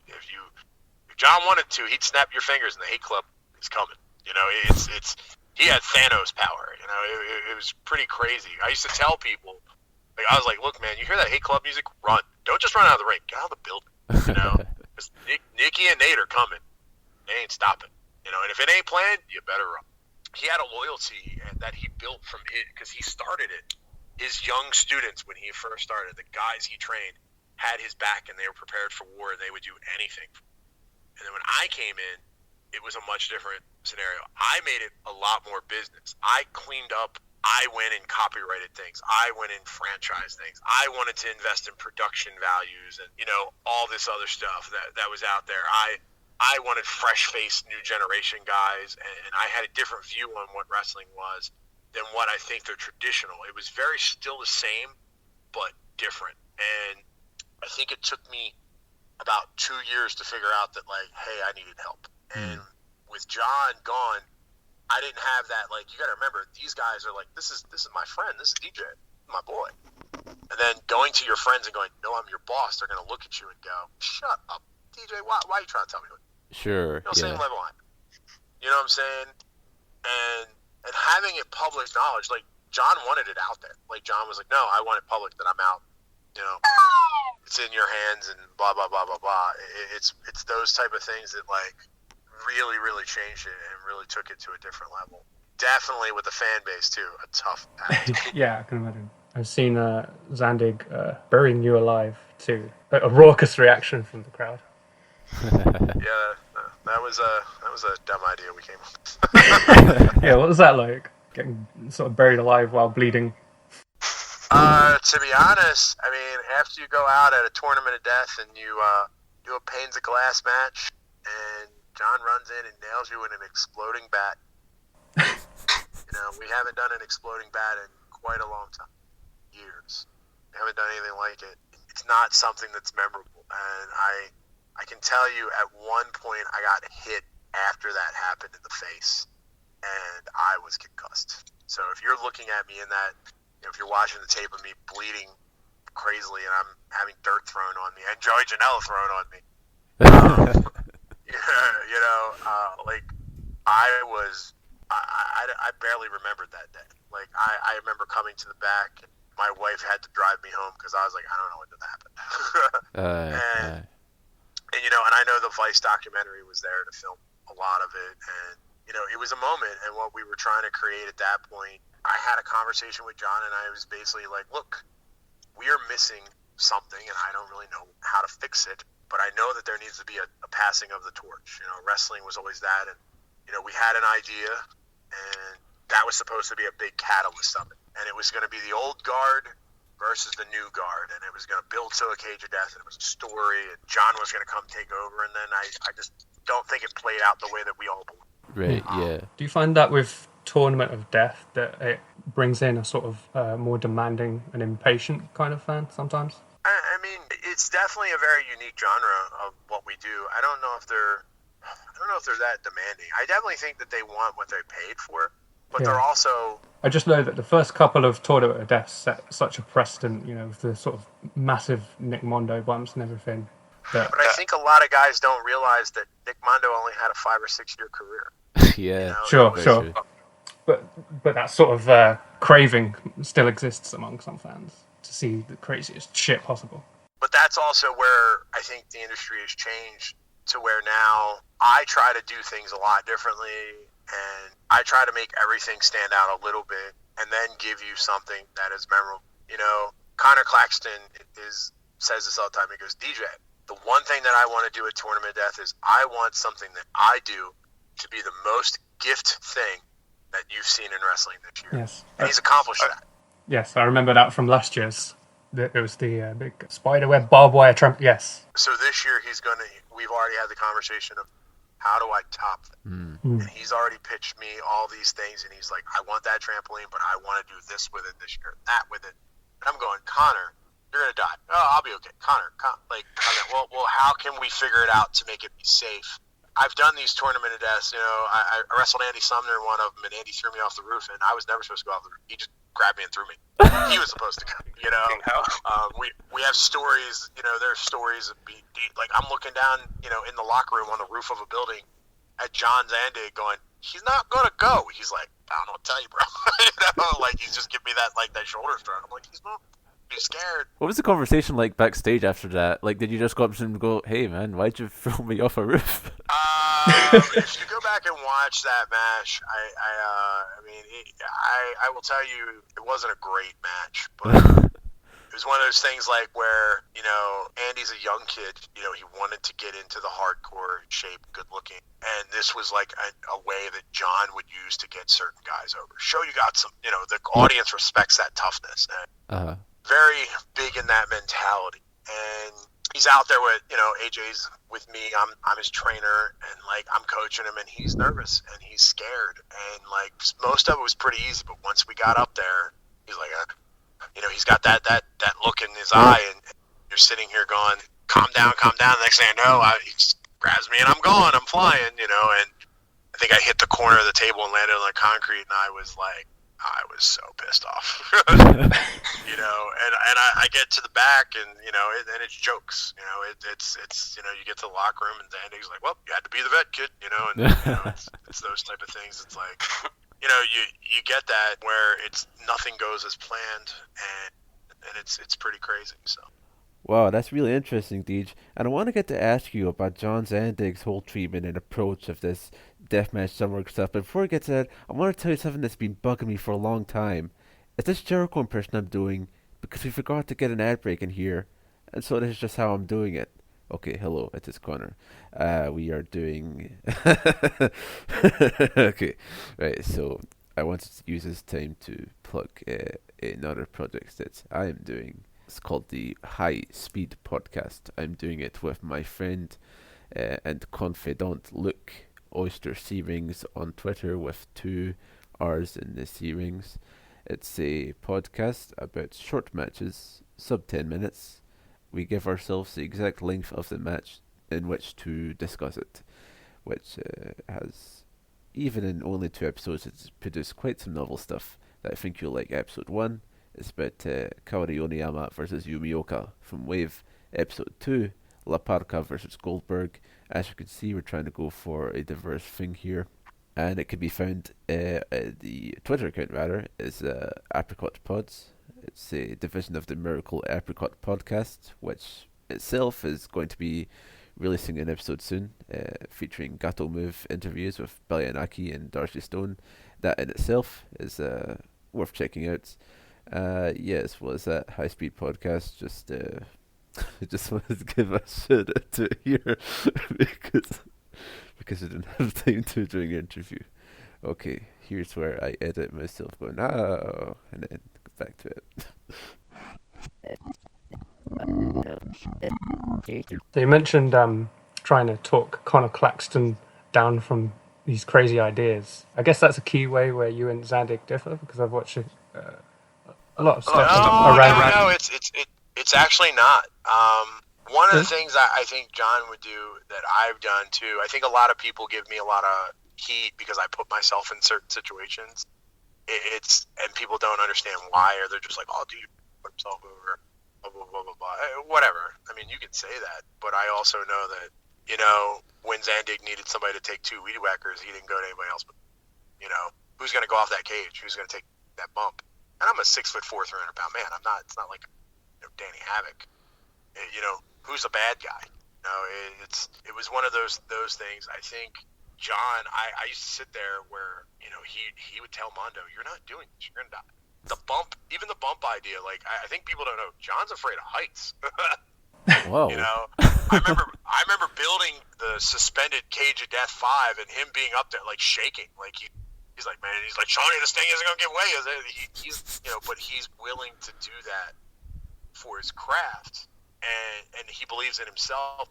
If John wanted to, he'd snap your fingers, and the hate club is coming. You know, he had Thanos power. You know, it was pretty crazy. I used to tell people, like, I was like, look, man, you hear that hate club music? Run. Don't just run out of the ring. Get out of the building. You know, because Nikki and Nate are coming. They ain't stopping. You know, and if it ain't planned, you better run. He had a loyalty that he built from it because he started it. His young students, when he first started, the guys he trained had his back, and they were prepared for war, and they would do anything. And then when I came in, it was a much different scenario. I made it a lot more business. I cleaned up. I went and copyrighted things. I went and franchised things. I wanted to invest in production values and, you know, all this other stuff that was out there. I wanted fresh-faced new generation guys, and I had a different view on what wrestling was than what I think they're traditional. It was very still the same, but different. And I think it took me about 2 years to figure out that, like, hey, I needed help. And with John gone, I didn't have that. Like, you got to remember, these guys are like, this is my friend, this is DJ, my boy. And then going to your friends and going, no, I'm your boss. They're going to look at you and go, shut up, DJ. Why are you trying to tell me what? Sure. You know, same level line. You know what I'm saying? And having it public knowledge, like, John wanted it out there. Like, John was like, no, I want it public that I'm out. You know, it's in your hands and blah, blah, blah, blah, blah. It's those type of things that, like, really, really changed it and really took it to a different level. Definitely with the fan base, too. A tough act. Yeah, I can imagine. I've seen Zandig burying you alive, too. A raucous reaction from the crowd. Yeah, that was a dumb idea we came up with. Yeah, what was that like? getting sort of buried alive while bleeding? To be honest, I mean, after you go out at a tournament of death and you do a panes of glass match, and John runs in and nails you with an exploding bat. We haven't done an exploding bat in quite a long time, years. We haven't done anything like it. It's not something that's memorable, and I can tell you at one point I got hit after that happened in the face, and I was concussed. So if you're looking at me in that, if you're watching the tape of me bleeding crazily and I'm having dirt thrown on me and Joey Janela thrown on me, I barely remembered that day. Like I remember coming to the back. My wife had to drive me home because I was like, I don't know what happened. And I know the Vice documentary was there to film a lot of it, and it was a moment. And what we were trying to create at that point, I had a conversation with John, and I was basically like, look, we are missing something, and I don't really know how to fix it, but I know that there needs to be a passing of the torch. Wrestling was always that, and we had an idea, and that was supposed to be a big catalyst of it. And it was going to be the old guard versus the new guard, and it was going to build to a cage of death, and it was a story, and John was going to come take over, and then I just don't think it played out the way that we all believed. Right, yeah. Do you find that with Tournament of Death that it brings in a sort of more demanding and impatient kind of fan sometimes? I mean, it's definitely a very unique genre of what we do. I don't know if they're that demanding. I definitely think that they want what they paid for, but they're also... I just know that the first couple of Tournament of Death set such a precedent, with the sort of massive Nick Mondo bumps and everything. But I think a lot of guys don't realize that Nick Mondo only had a 5 or 6 year career. Yeah. Sure. But that sort of craving still exists among some fans to see the craziest shit possible. But that's also where I think the industry has changed to where now I try to do things a lot differently, and I try to make everything stand out a little bit and then give you something that is memorable. Connor Claxton says this all the time. He goes, DJ, the one thing that I want to do at Tournament of Death is I want something that I do to be the most gift thing that you've seen in wrestling this year. Yes. And he's accomplished that. Yes, I remember that from last year's. It was the big spiderweb barbed wire tramp. Yes. So this year we've already had the conversation of how do I top them? And he's already pitched me all these things, and he's like, I want that trampoline, but I want to do this with it this year, that with it. And I'm going, Connor, you're going to die. Oh, I'll be okay. Connor, well, how can we figure it out to make it be safe? I've done these Tournament of Deaths. I wrestled Andy Sumner in one of them, and Andy threw me off the roof, and I was never supposed to go off the roof. He just grabbed me and threw me. He was supposed to go. We have stories. There's stories of like I'm looking down, in the locker room on the roof of a building at John Zandig, going, he's not gonna go. He's like, I don't know what to tell you, bro. Like he's just giving me that shoulder shrug. I'm like, he's not. He's scared. What was the conversation like backstage after that? Like, did you just go up to him and go, "Hey, man, why'd you throw me off a roof?" If you go back and watch that match, I will tell you, it wasn't a great match, but it was one of those things like where Andy's a young kid. He wanted to get into the hardcore shape, good looking, and this was like a way that John would use to get certain guys over. Show you got some. The audience respects that toughness. And, very big in that mentality, and he's out there with AJ's with me. I'm his trainer, and like I'm coaching him, and he's nervous and he's scared, and like most of it was pretty easy, but once we got up there, he's like he's got that look in his eye, and you're sitting here going, calm down. The next thing I know, he just grabs me and I'm gone, I'm flying, and I think I hit the corner of the table and landed on the concrete, and I was so pissed off, and I get to the back, and and it's jokes, it's you get to the locker room, and Danny's like, well, you had to be the vet, kid, and it's those type of things. It's like, you get that where it's nothing goes as planned, and it's pretty crazy. So. Wow, that's really interesting, Deej. And I want to get to ask you about John Zandig's whole treatment and approach of this deathmatch summer stuff. But before I get to that, I want to tell you something that's been bugging me for a long time. It's this Jericho impression I'm doing because we forgot to get an ad break in here, and so this is just how I'm doing it. Okay, hello, it is Connor. We are doing... Okay, right, so I wanted to use this time to plug another project that I am doing. It's called the High Speed Podcast. I'm doing it with my friend and confidant Luke Oyster C-Rings on Twitter with 2 R's in the C-Rings. It's a podcast about short matches, sub 10 minutes. We give ourselves the exact length of the match in which to discuss it, which has, even in only 2 episodes, it's produced quite some novel stuff that I think you'll like. Episode 1 is about Kaori Oniyama versus Yumioka from Wave. Episode 2, La Parka versus Goldberg. As you can see, we're trying to go for a diverse thing here. And it can be found, the Twitter account rather, is Apricot Pods. It's a division of the Miracle Apricot Podcast, which itself is going to be releasing an episode soon, featuring Gato Move interviews with Billy Anaki and Darcy Stone. That in itself is worth checking out. As well as that High Speed Podcast, just wanted to give a shout out to it here because I didn't have time to during the interview. Okay, here's where I edit myself going, oh, and then back to it. So you mentioned trying to talk Connor Claxton down from these crazy ideas. I guess that's a key way where you and Zandig differ, because I've watched a lot of stuff around. No, it's actually not. One of the things I think John would do that I've done too, I think a lot of people give me a lot of heat because I put myself in certain situations. And people don't understand why, or they're just like, oh, dude, put himself over, blah, blah, blah, blah, blah. Whatever. I mean, you can say that, but I also know that, when Zandig needed somebody to take 2 weed whackers, he didn't go to anybody else. But, who's going to go off that cage? Who's going to take that bump? And I'm a 6'4", 300-pound man. It's not like Danny Havoc. Who's a bad guy? It was one of those things. I think John, I used to sit there where, he would tell Mondo, you're not doing this, you're going to die. Even the bump idea, like, I think people don't know, John's afraid of heights. Whoa. I remember building the suspended Cage of Death 5 and him being up there, like, shaking. Like, he's like, man, Shawnee, this thing isn't going to give way. But he's willing to do that for his craft. And he believes in himself.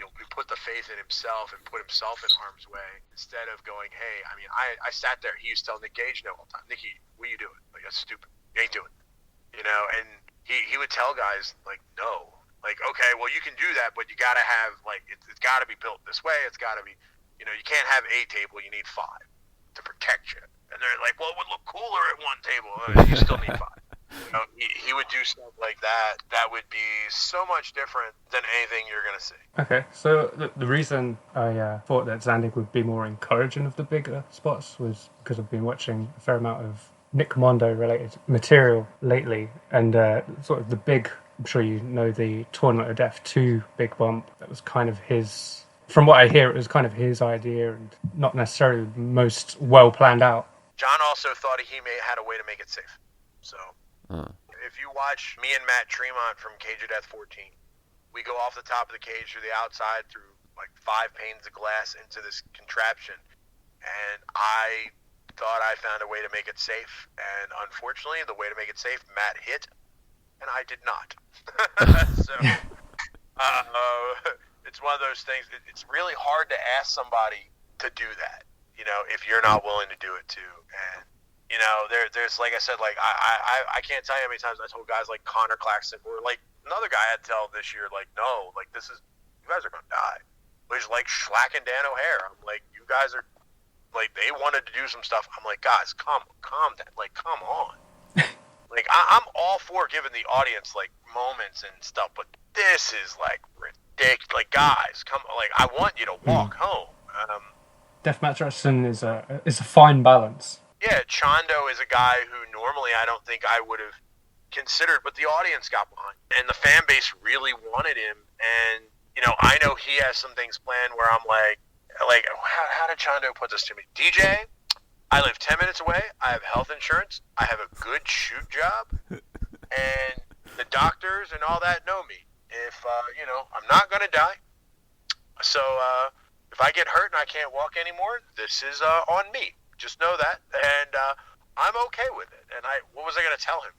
He'll put the faith in himself and put himself in harm's way instead of going, hey, I sat there. He used to tell Nick Gage no all the time, Nicky, what are you doing? Like, that's stupid. You ain't doing it. And he would tell guys, like, no. Like, okay, well, you can do that, but you got to have, like, it's got to be built this way. It's got to be, you can't have a table. You need 5 to protect you. And they're like, well, it would look cooler at 1 table. You still need 5. He would do stuff like that. That would be so much different than anything you're going to see. Okay, so the reason I thought that Zandig would be more encouraging of the bigger spots was because I've been watching a fair amount of Nick Mondo-related material lately, and sort of the big, I'm sure you know, the Tournament of Death 2 big bump, that was kind of his, from what I hear, it was kind of his idea and not necessarily the most well planned out. John also thought he had a way to make it safe. So... If you watch me and Matt Tremont from Cage of Death 14, we go off the top of the cage through the outside through like 5 panes of glass into this contraption, and I thought I found a way to make it safe, and unfortunately the way to make it safe, Matt hit, and I did not. So it's one of those things. It's really hard to ask somebody to do that, if you're not willing to do it too. And there's like I said, like I can't tell you how many times I told guys like Connor Claxton or like another guy I had to tell this year, like, no, like you guys are gonna die. Which like Schlack and Dan O'Hare, I'm like, you guys are like, they wanted to do some stuff. I'm like, guys, calm down, like, come on. Like I'm all for giving the audience like moments and stuff, but this is like ridiculous. Like, guys, come, like, I want you to walk home. Deathmatch wrestling is a fine balance. Yeah, Chando is a guy who normally I don't think I would have considered, but the audience got behind, and the fan base really wanted him. And I know he has some things planned where I'm like, how did Chando put this to me? DJ, I live 10 minutes away. I have health insurance. I have a good shoot job, and the doctors and all that know me. If I'm not gonna die, so if I get hurt and I can't walk anymore, this is on me. Just know that, and I'm okay with it. And what was I going to tell him?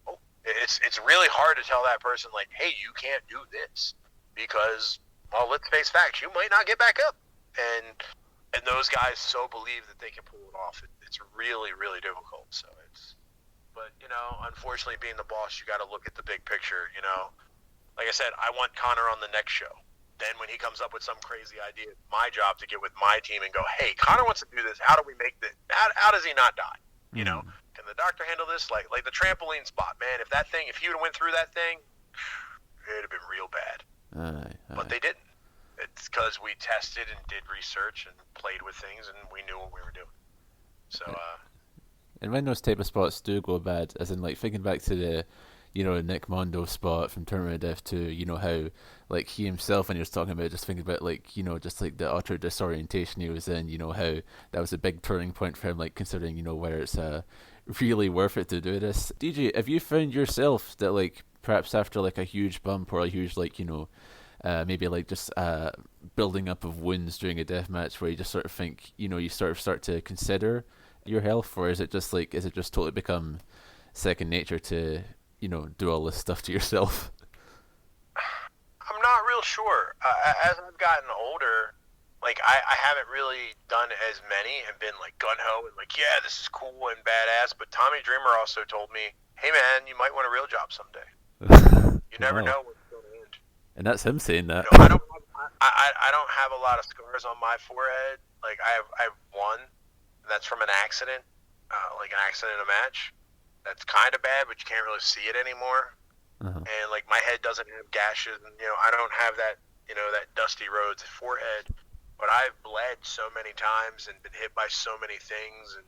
Oh, it's really hard to tell that person, like, hey, you can't do this because, well, let's face facts, you might not get back up. And those guys so believe that they can pull it off. It's really, really difficult. But unfortunately, being the boss, you got to look at the big picture. Like I said, I want Connor on the next show. Then when he comes up with some crazy idea, it's my job to get with my team and go, hey, Connor wants to do this. How do we make this? How does he not die? Can the doctor handle this? Like the trampoline spot, man. If he would have went through that thing, it'd have been real bad. But they didn't. It's because we tested and did research and played with things, and we knew what we were doing. So, and when those type of spots do go bad, as in like thinking back to the Nick Mondo spot from Tournament of Death 2, how like he himself, when he was talking about it, just thinking about like just like the utter disorientation he was in, how that was a big turning point for him, like considering whether it's really worth it to do this. DJ, have you found yourself that like perhaps after like a huge bump or a huge like maybe like just building up of wounds during a death match where you just sort of think you sort of start to consider your health, or is it just totally become second nature to do all this stuff to yourself? I'm not real sure. As I've gotten older, like I haven't really done as many and been like gung-ho and like, yeah, this is cool and badass. But Tommy Dreamer also told me, hey man, you might want a real job someday. You never know what's going to end. And that's him saying that. I don't have a lot of scars on my forehead. Like I have one, and that's from an accident, like an accident in a match. That's kind of bad, but you can't really see it anymore. And like my head doesn't have gashes, and I don't have that that Dusty Rhodes forehead. But I've bled so many times and been hit by so many things, and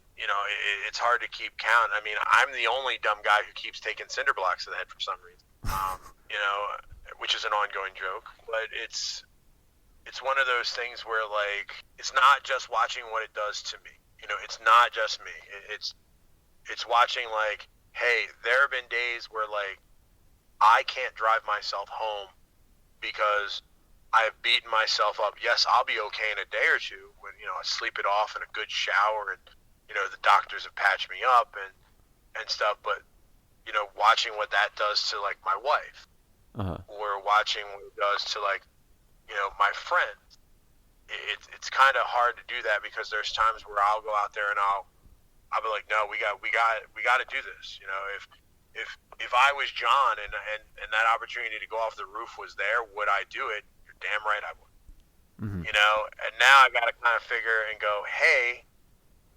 it's hard to keep count. I mean, I'm the only dumb guy who keeps taking cinder blocks to the head for some reason. Which is an ongoing joke, but it's one of those things where like it's not just watching what it does to me. It's not just me. It's watching like, hey, there have been days where like I can't drive myself home because I've beaten myself up. Yes, I'll be okay in a day or two when I sleep it off in a good shower and the doctors have patched me up and stuff. But watching what that does to like my wife. Or watching what it does to like, my friends. It's kind of hard to do that because there's times where I'll go out there and I'll be like, no, we got to do this. If I was John and that opportunity to go off the roof was there, would I do it? You're damn right I would. And now I got to kind of figure and go, hey,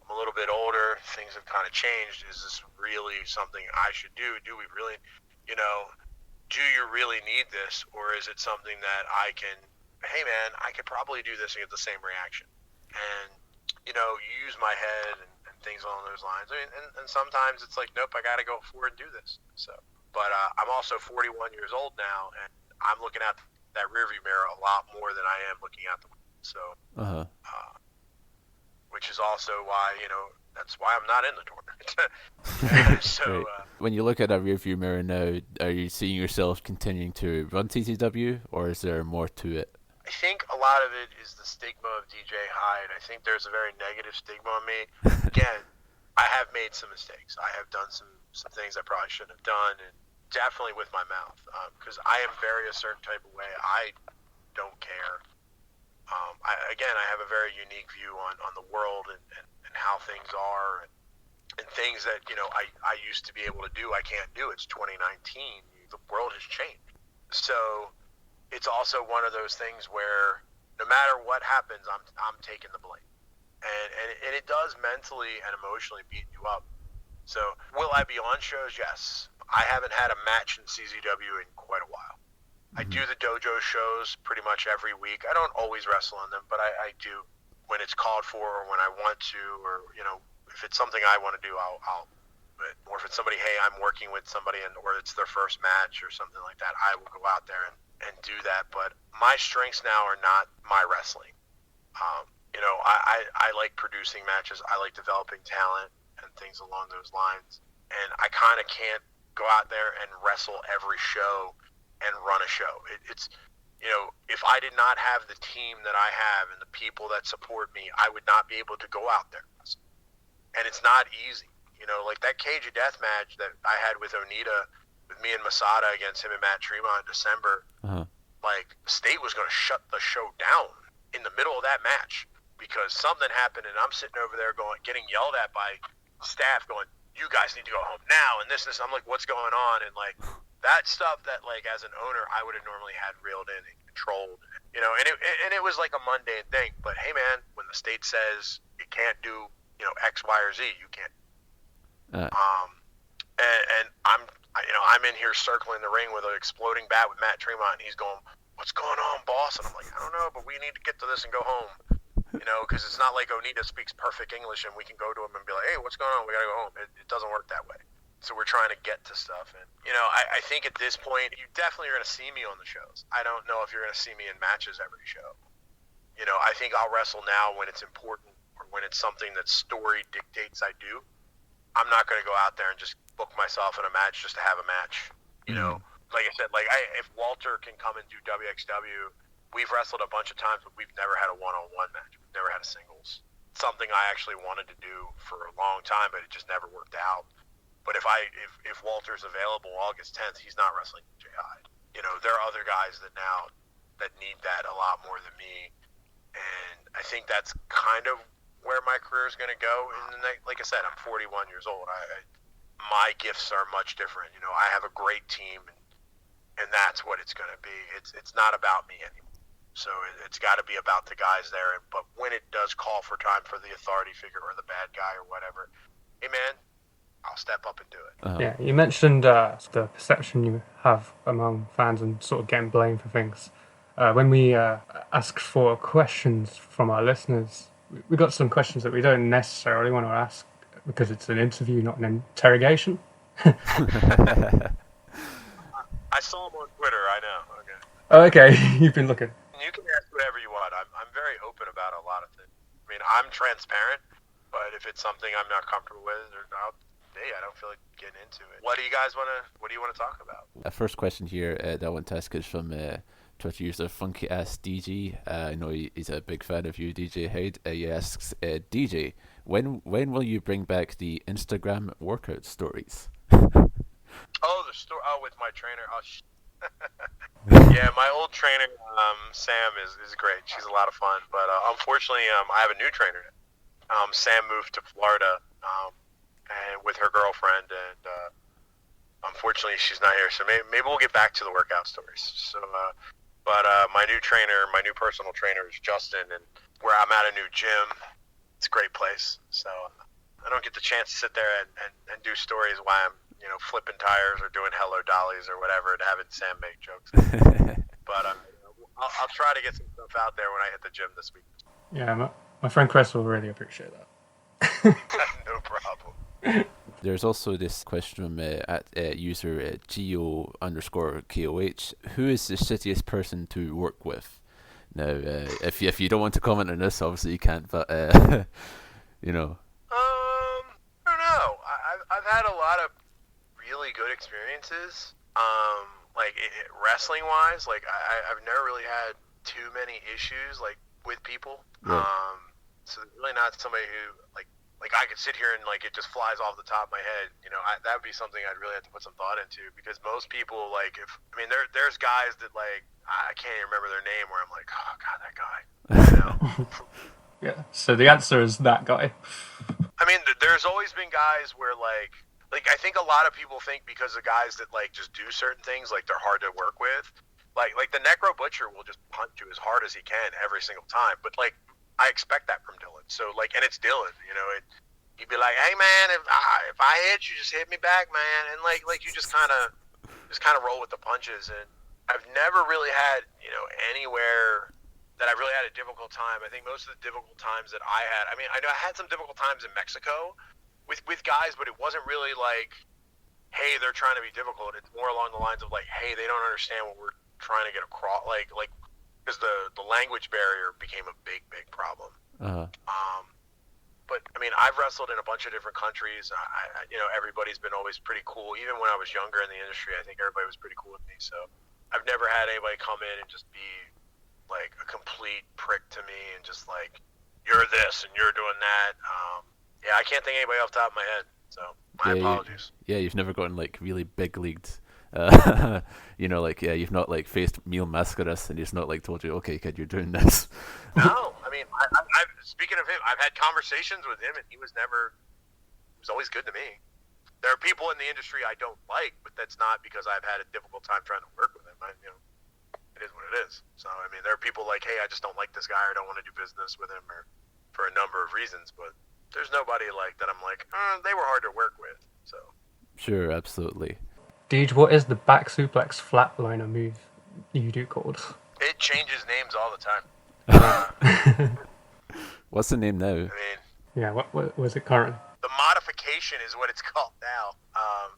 I'm a little bit older. Things have kind of changed. Is this really something I should do? Do we really, do you really need this, or is it something that I can, hey man, I could probably do this and get the same reaction, and use my head and things along those lines. I mean, and sometimes it's like, nope, I got to go forward and do this. So, but I'm also 41 years old now, and I'm looking at that rearview mirror a lot more than I am looking at the window. So, which is also why that's why I'm not in the tournament. So, when you look at that rearview mirror now, are you seeing yourself continuing to run TCW, or is there more to it? I think a lot of it is the stigma of DJ Hyde. I think there's a very negative stigma on me. Again, I have made some mistakes. I have done some things I probably shouldn't have done, and definitely with my mouth, because I am very a certain type of way. I don't care. I have a very unique view on the world and how things are, and things that I used to be able to do, I can't do. It's 2019. The world has changed. So it's also one of those things where no matter what happens, I'm taking the blame, and it does mentally and emotionally beat you up. So will I be on shows? Yes. I haven't had a match in CZW in quite a while. I do the dojo shows pretty much every week. I don't always wrestle on them, but I do when it's called for or when I want to, or if it's something I want to do, I'll. Or if it's somebody, hey, I'm working with somebody, or it's their first match or something like that, I will go out there and do that. But my strengths now are not my wrestling. I like producing matches. I like developing talent and things along those lines. And I kind of can't go out there and wrestle every show and run a show. It's if I did not have the team that I have and the people that support me, I would not be able to go out there. and it's not easy. You know, like that Cage of Death match that I had with Onita, with me and Masada against him and Matt Tremont in December, like State was going to shut the show down in the middle of that match because something happened, and I'm sitting over there getting yelled at by staff going, you guys need to go home now, and this. I'm like, what's going on? And like that stuff that like as an owner I would have normally had reeled in and controlled, you know, and it was like a mundane thing. But hey man, when the state says you can't do, you know, X, Y, or Z, you can't. And I'm in here circling the ring with an exploding bat with Matt Tremont, and he's going, what's going on, boss? And I'm like, I don't know, but we need to get to this and go home. You know, because it's not like Onita speaks perfect English and we can go to him and be like, hey, what's going on? We got to go home. It doesn't work that way. So we're trying to get to stuff. And, you know, I think at this point, you definitely are going to see me on the shows. I don't know if you're going to see me in matches every show. You know, I think I'll wrestle now when it's important or when it's something that story dictates I do. I'm not going to go out there and just book myself in a match just to have a match. You know, like I said, if Walter can come and do WXW, we've wrestled a bunch of times, but we've never had a one-on-one match. We've never had a singles. It's something I actually wanted to do for a long time, but it just never worked out. But if Walter's available August 10th, he's not wrestling DJ Hyde. You know, there are other guys that need that a lot more than me. And I think that's kind of where my career is going to go. And like I said, I'm 41 years old. My gifts are much different. You know, I have a great team, and that's what it's going to be. It's not about me anymore. So it's got to be about the guys there. But when it does call for time for the authority figure or the bad guy or whatever, hey man, I'll step up and do it. Yeah, you mentioned the perception you have among fans and sort of getting blamed for things. When we asked for questions from our listeners, we got some questions that we don't necessarily want to ask because it's an interview, not an interrogation. I saw him on Twitter, I know. Okay. Oh, okay. You've been looking. You can ask whatever you want. I'm very open about a lot of things. I mean, I'm transparent, but if it's something I'm not comfortable with, I don't feel like getting into it. What do you want to talk about? A first question here that I want to ask is from Twitter user Funky Ass DG. I know he's a big fan of you, DJ Hyde. He asks, DJ, when will you bring back the Instagram workout stories? With my trainer. Yeah, my old trainer, Sam, is great. She's a lot of fun. But unfortunately, I have a new trainer. Sam moved to Florida and with her girlfriend, and unfortunately, she's not here. So maybe we'll get back to the workout stories. So, but my new personal trainer is Justin, and where I'm at a new gym. It's a great place. So I don't get the chance to sit there and do stories while I'm, you know, flipping tires or doing hello dollies or whatever and having Sam make jokes. But I'll try to get some stuff out there when I hit the gym this week. Yeah, my friend Chris will really appreciate that. No problem. There's also this question from at user Geo_KOH. Who is the shittiest person to work with? Now, if you don't want to comment on this, obviously you can't. But you know. I don't know. I've had a lot of really good experiences. Wrestling wise, I've never really had too many issues with people. Right. So really not somebody who like I could sit here and it just flies off the top of my head. You know, that would be something I'd really have to put some thought into, because most people there's guys that I can't even remember their name where I'm like, oh god, that guy. You know? Yeah. So the answer is that guy. I mean, there's always been guys where I think a lot of people think because the guys that just do certain things they're hard to work with. Like the Necro Butcher will just punch you as hard as he can every single time, but I expect that from Dylan. So and it's Dylan, you know. He'd be like, "Hey man, if I hit you, just hit me back, man." And you just kind of roll with the punches. And I've never really had anywhere that I really had a difficult time. I think most of the difficult times that I had, I know I had some difficult times in Mexico with guys, but it wasn't really hey, they're trying to be difficult. It's more along the lines of hey, they don't understand what we're trying to get across. Because the language barrier became a big problem. Uh-huh. But I've wrestled in a bunch of different countries. Everybody's been always pretty cool. Even when I was younger in the industry, I think everybody was pretty cool with me. So I've never had anybody come in and just be a complete prick to me and just you're this and you're doing that. Yeah, I can't think of anybody off the top of my head. So my apologies. You've never gotten like really big leagued. You've not like faced Mil Mascaras and he's not like told you, okay, kid, you're doing this. No, I mean, I've speaking of him, I've had conversations with him, and he was always good to me. There are people in the industry I don't like, but that's not because I've had a difficult time trying to work with him. It is what it is. So, I mean, there are people like, hey, I just don't like this guy, or I don't want to do business with him, or for a number of reasons, but there's nobody like that I'm like, they were hard to work with, so. Sure, absolutely. Deej, what is the back suplex flatliner move you do called? It changes names all the time. What's the name now? I mean, yeah, what was it currently? The modification is what it's called now.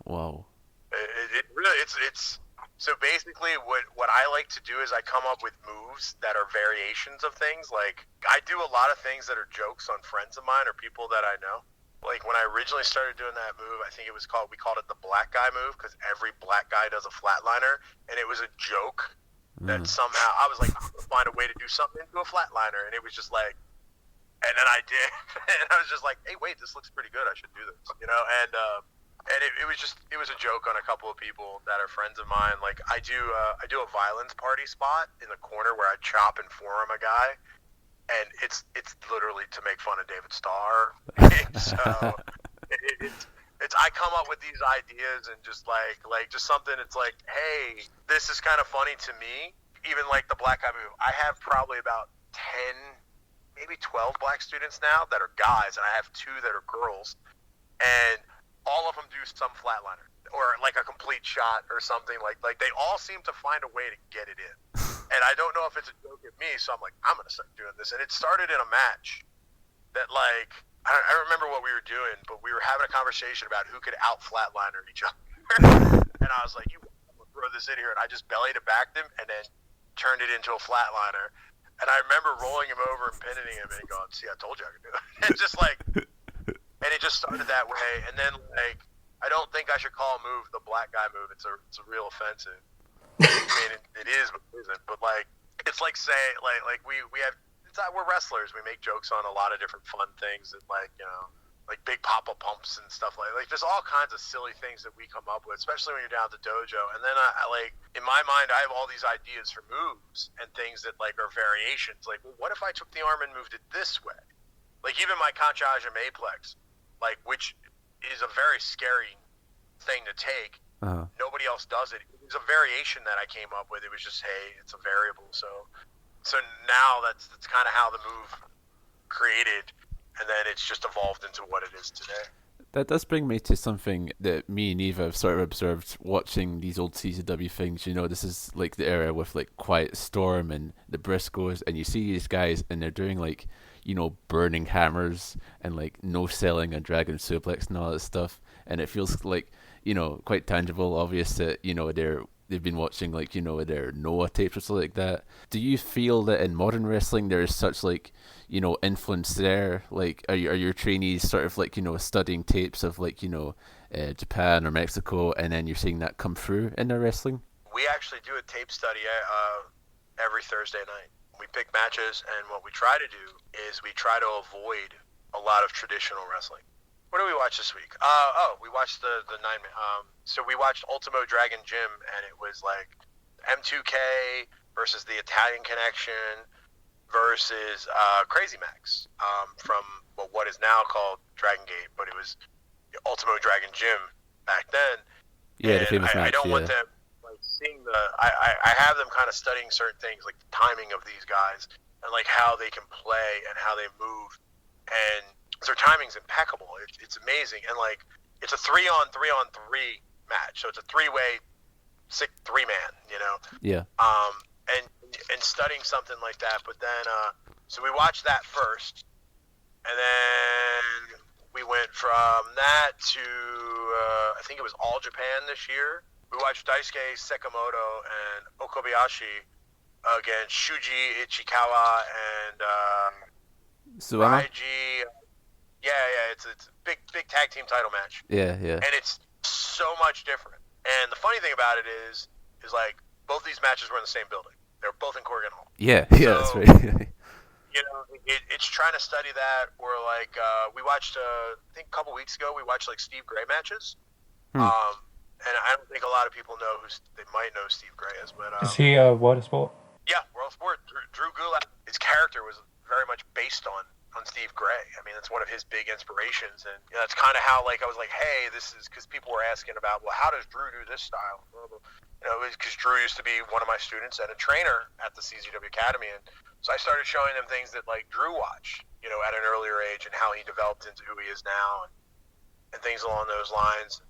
Wow. It really, it's so basically what I like to do is I come up with moves that are variations of things. Like, I do a lot of things that are jokes on friends of mine or people that I know. Like, when I originally started doing that move, I think we called it the black guy move, because every black guy does a flatliner, and it was a joke that somehow I was like, I'm gonna find a way to do something into a flatliner, and it was just like, and then I did, and I was just like, hey, wait, this looks pretty good, I should do this, and it was a joke on a couple of people that are friends of mine. Like, I do a violence party spot in the corner where I chop and forearm a guy, and it's literally to make fun of David Starr. So it's I come up with these ideas and just like just something. It's like, hey, this is kind of funny to me. Even like the black guy move, I have probably about 10, maybe 12 black students now that are guys, and I have 2 that are girls, and all of them do some flatliner or like a complete shot or something. Like they all seem to find a way to get it in. And I don't know if it's a joke at me, so I'm like, I'm going to start doing this. And it started in a match that, like, I remember what we were doing, but we were having a conversation about who could out-flatliner each other. And I was like, I'm going to throw this in here. And I just belly to backed him and then turned it into a flatliner. And I remember rolling him over and pinning him and going, see, I told you I could do it. And just like, and it just started that way. And then, like, I don't think I should call a move the black guy move. It's a real offensive. I mean, it is, but it isn't. But like, it's like saying like we have. We're wrestlers. We make jokes on a lot of different fun things, and like like big pop-up pumps and stuff like there's all kinds of silly things that we come up with, especially when you're down at the dojo. And then I like, in my mind, I have all these ideas for moves and things that like are variations. Like, well, what if I took the arm and moved it this way? Like even my Kanchaj Mayplex, like, which is a very scary thing to take. Nobody else does it. It was a variation that I came up with. It was just, hey, it's a variable. So now that's kind of how the move created, and then it's just evolved into what it is today. That does bring me to something that me and Eva have sort of observed watching these old CZW things. This is like the era with like Quiet Storm and the Briscoes, and you see these guys and they're doing like, burning hammers and like no selling a dragon suplex and all that stuff, and it feels like, quite tangible, obvious that, they've been watching like, their Noah tapes or something like that. Do you feel that in modern wrestling there is such like, influence there? Like, are your trainees sort of like, studying tapes of like, Japan or Mexico, and then you're seeing that come through in their wrestling? We actually do a tape study every Thursday night. We pick matches, and what we try to do is we try to avoid a lot of traditional wrestling. What did we watch this week? We watched the 9-man. So we watched Ultimo Dragon Gym, and it was like M2K versus the Italian Connection versus Crazy Max from what is now called Dragon Gate, but it was Ultimo Dragon Gym back then. Yeah, and the famous match. I don't want them like seeing I have them kind of studying certain things like the timing of these guys and like how they can play and how they move, and their timing's impeccable. It's amazing, and like it's a 3-on-3 match, so it's a 3-way 3-man, Yeah. And studying something like that, but then so we watched that first, and then we went from that to I think it was All Japan this year. We watched Daisuke Sekimoto and Okabayashi against Shuji Ichikawa and Raiji. Yeah, it's a big tag team title match. Yeah. And it's so much different. And the funny thing about it is like both these matches were in the same building. They were both in Corrigan Hall. Yeah, that's right. it's trying to study that, or like we watched I think a couple weeks ago we watched like Steve Gray matches. And I don't think a lot of people know they might know Steve Gray is, but is he World of Sport? Yeah, World of Sport. Drew Gulak, his character was very much based on Steve Gray. I mean, it's one of his big inspirations, and that's kind of how like I was like, hey, this is because people were asking about, well, how does Drew do this style? Because Drew used to be one of my students and a trainer at the CZW Academy, and so I started showing them things that like Drew watched, at an earlier age, and how he developed into who he is now, and things along those lines.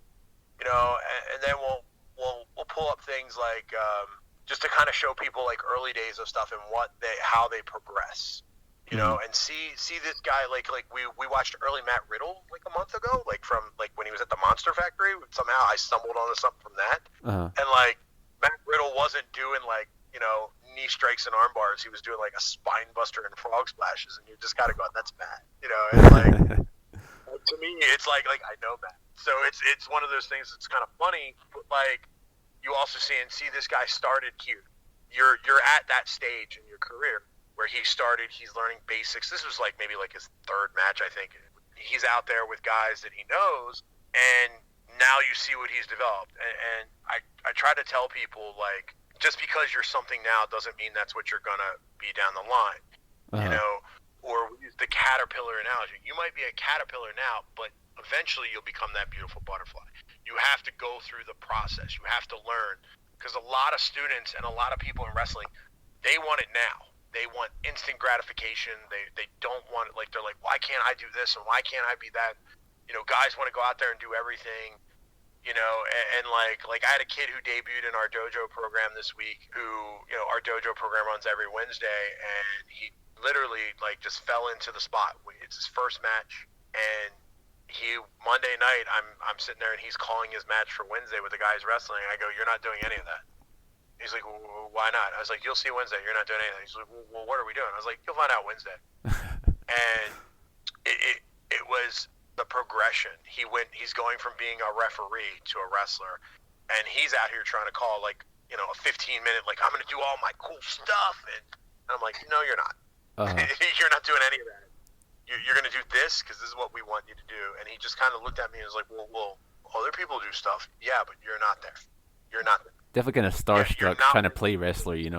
And then we'll pull up things like just to kind of show people like early days of stuff and how they progress, and see this guy like we watched early Matt Riddle like a month ago, like from like when he was at the Monster Factory. Somehow I stumbled onto something from that, and like Matt Riddle wasn't doing like knee strikes and arm bars. He was doing like a spine buster and frog splashes, and you just gotta go, that's Matt, and like. To me, it's like I know that. So it's one of those things that's kind of funny, but like you also see this guy started here. You're at that stage in your career where he started. He's learning basics. This was like maybe like his third match, I think. He's out there with guys that he knows, and now you see what he's developed. And I try to tell people like just because you're something now doesn't mean that's what you're gonna be down the line. Or we use the caterpillar analogy. You might be a caterpillar now, but eventually you'll become that beautiful butterfly. You have to go through the process. You have to learn. Because a lot of students and a lot of people in wrestling, they want it now. They want instant gratification. They don't want it. Like, they're like, why can't I do this and why can't I be that? Guys want to go out there and do everything. And like I had a kid who debuted in our dojo program this week who, our dojo program runs every Wednesday, and he literally like just fell into the spot. It's his first match, and Monday night I'm sitting there and he's calling his match for Wednesday with the guys wrestling. I go, you're not doing any of that. He's like, well, why not? I was like, you'll see Wednesday. You're not doing anything. He's like, well, what are we doing? I was like, you'll find out Wednesday. And it was the progression. He's going from being a referee to a wrestler, and he's out here trying to call like a 15-minute like I'm going to do all my cool stuff, and I'm like, no, you're not. You're not doing any of that. You're going to do this because this is what we want you to do. And he just kind of looked at me and was like, well, other people do stuff. Yeah, but you're not there. You're not there. Definitely kind of starstruck trying to play wrestler, Yeah,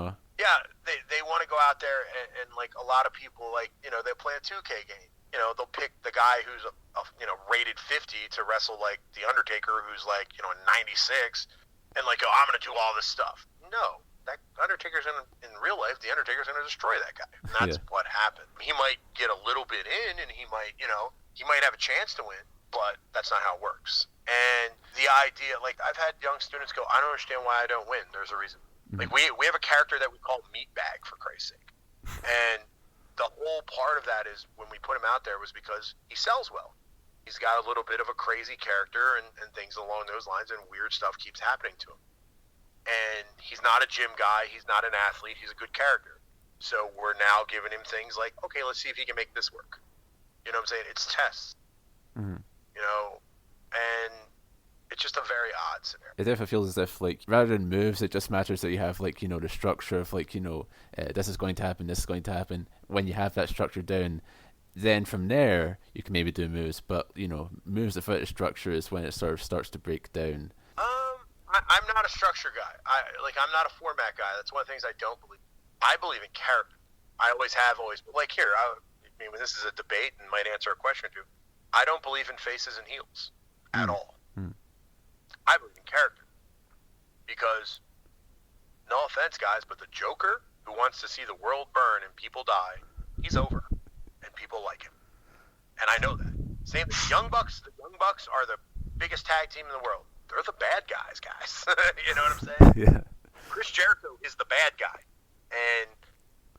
they want to go out there and like a lot of people, like, they play a 2K game. They'll pick the guy who's, rated 50 to wrestle like The Undertaker, who's like, 96, and like, I'm going to do all this stuff. No. That Undertaker's in real life, the Undertaker's going to destroy that guy. And that's what happened. He might get a little bit in, and he might have a chance to win, but that's not how it works. And the idea, like, I've had young students go, I don't understand why I don't win. There's a reason. Like, we have a character that we call Meatbag, for Christ's sake. And the whole part of that is when we put him out there was because he sells well. He's got a little bit of a crazy character and things along those lines, and weird stuff keeps happening to him. And he's not a gym guy. He's not an athlete. He's a good character. So we're now giving him things like, okay, let's see if he can make this work. You know what I'm saying? It's tests. And it's just a very odd scenario. It definitely feels as if, like, rather than moves, it just matters that you have, like, the structure of, like, this is going to happen, this is going to happen. When you have that structure down, then from there, you can maybe do moves. But, moves without a structure is when it sort of starts to break down. I'm not a structure guy. I'm not a format guy. That's one of the things I don't believe. I believe in character. I always have, always. But like here, when this is a debate and might answer a question or two, I don't believe in faces and heels at all. I believe in character. Because, no offense, guys, but the Joker who wants to see the world burn and people die, he's over. And people like him. And I know that. Same thing. The Young Bucks are the biggest tag team in the world. They're the bad guys. You know what I'm saying? Yeah. Chris Jericho is the bad guy. And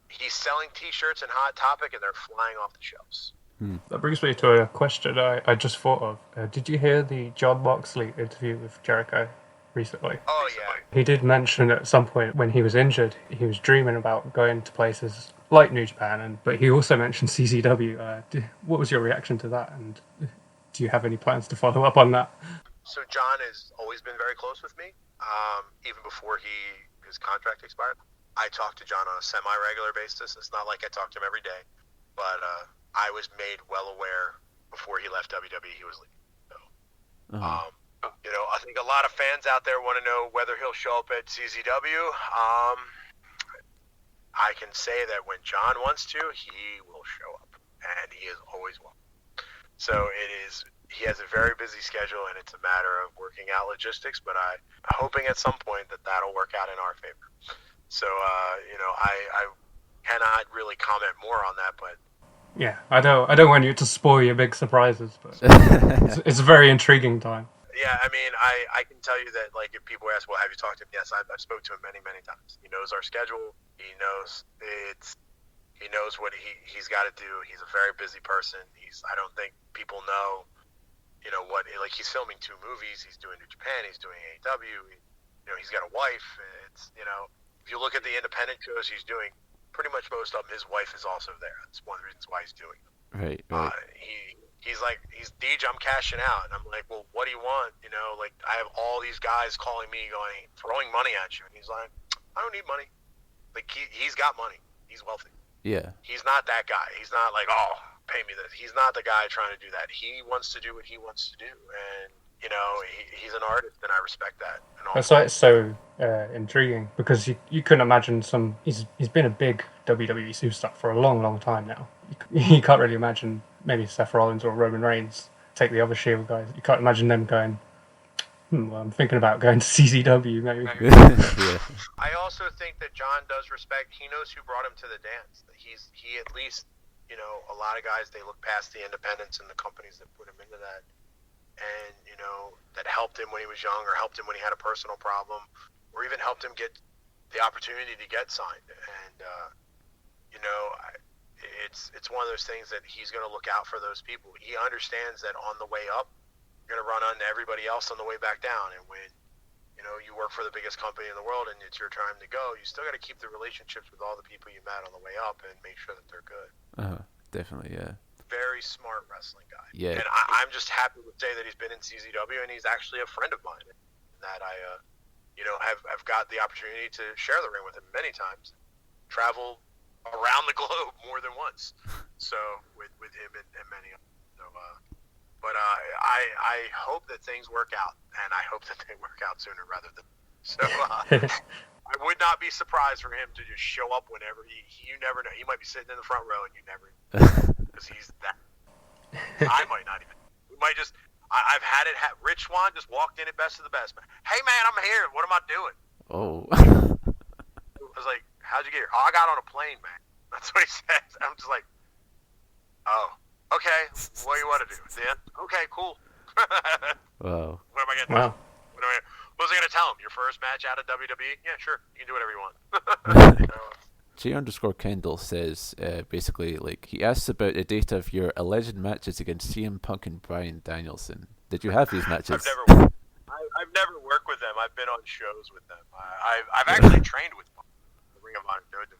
he's selling T-shirts and Hot Topic, and they're flying off the shelves. That brings me to a question I just thought of. Did you hear the Jon Moxley interview with Jericho recently? Oh, yeah. He did mention at some point when he was injured, he was dreaming about going to places like New Japan, but he also mentioned CZW. What was your reaction to that? And do you have any plans to follow up on that? So John has always been very close with me, even before his contract expired. I talk to John on a semi-regular basis. It's not like I talk to him every day. but I was made well aware before he left WWE he was leaving. So, I think a lot of fans out there want to know whether he'll show up at CZW. I can say that when John wants to, he will show up, and he is always welcome. So he has a very busy schedule, and it's a matter of working out logistics, but I'm hoping at some point that'll work out in our favor. So, I cannot really comment more on that, but yeah, I don't want you to spoil your big surprises, but it's a very intriguing time. Yeah, I mean, I can tell you that, like, if people ask, well, have you talked to him? Yes, I've spoke to him many, many times. He knows our schedule. He knows what he's got to do. He's a very busy person. I don't think people know, he's filming 2 movies. He's doing New Japan. He's doing AEW. He's got a wife. It's, if you look at the independent shows he's doing, pretty much most of them, his wife is also there. That's one of the reasons why he's doing them. Right. He's like, Deej, I'm cashing out. And I'm like, well, what do you want? I have all these guys calling me throwing money at you. And he's like, I don't need money. Like, he's got money. He's wealthy. Yeah. He's not that guy. He's not like, oh, pay me this. He's not the guy trying to do that. He wants to do what he wants to do. And, he's an artist, and I respect that. That's why it's so intriguing, because you couldn't imagine he's been a big WWE superstar for a long, long time now. You can't really imagine maybe Seth Rollins or Roman Reigns, take the other Shield guys. You can't imagine them going, well, I'm thinking about going to CZW maybe. Yeah. I also think that John does respect, he knows who brought him to the dance. He at least, a lot of guys, they look past the independents and the companies that put him into that. And, that helped him when he was young, or helped him when he had a personal problem, or even helped him get the opportunity to get signed. And, it's one of those things that he's going to look out for those people. He understands that on the way up, you're going to run into everybody else on the way back down. And when, you work for the biggest company in the world and it's your time to go, you still got to keep the relationships with all the people you met on the way up and make sure that they're good. Definitely, yeah. Very smart wrestling guy. Yeah. And I'm just happy to say that he's been in CZW, and he's actually a friend of mine. And that I, have got the opportunity to share the ring with him many times, travel around the globe more than once. So with him and many others. So, but I hope that things work out, and I hope that they work out sooner rather than. So I would not be surprised for him to just show up whenever you never know. He might be sitting in the front row, and you never. Because he's that. I might not even. We might just. I've had it. Rich Swann just walked in at Best of the Best. Hey man, I'm here. What am I doing? Oh. I was like, how'd you get here? Oh, I got on a plane, man. That's what he said. I'm just like, oh, okay. What do you want to do? Then okay, cool. Wow. What am I gonna? Wow. What was I gonna tell him? Your first match out of WWE? Yeah, sure. You can do whatever you want. J_Kendall says, basically, like, he asks about the data of your alleged matches against CM Punk and Bryan Danielson. Did you have these matches? I've never worked with them. I've been on shows with them. I've actually trained with Punk, the Ring of Honor dojo.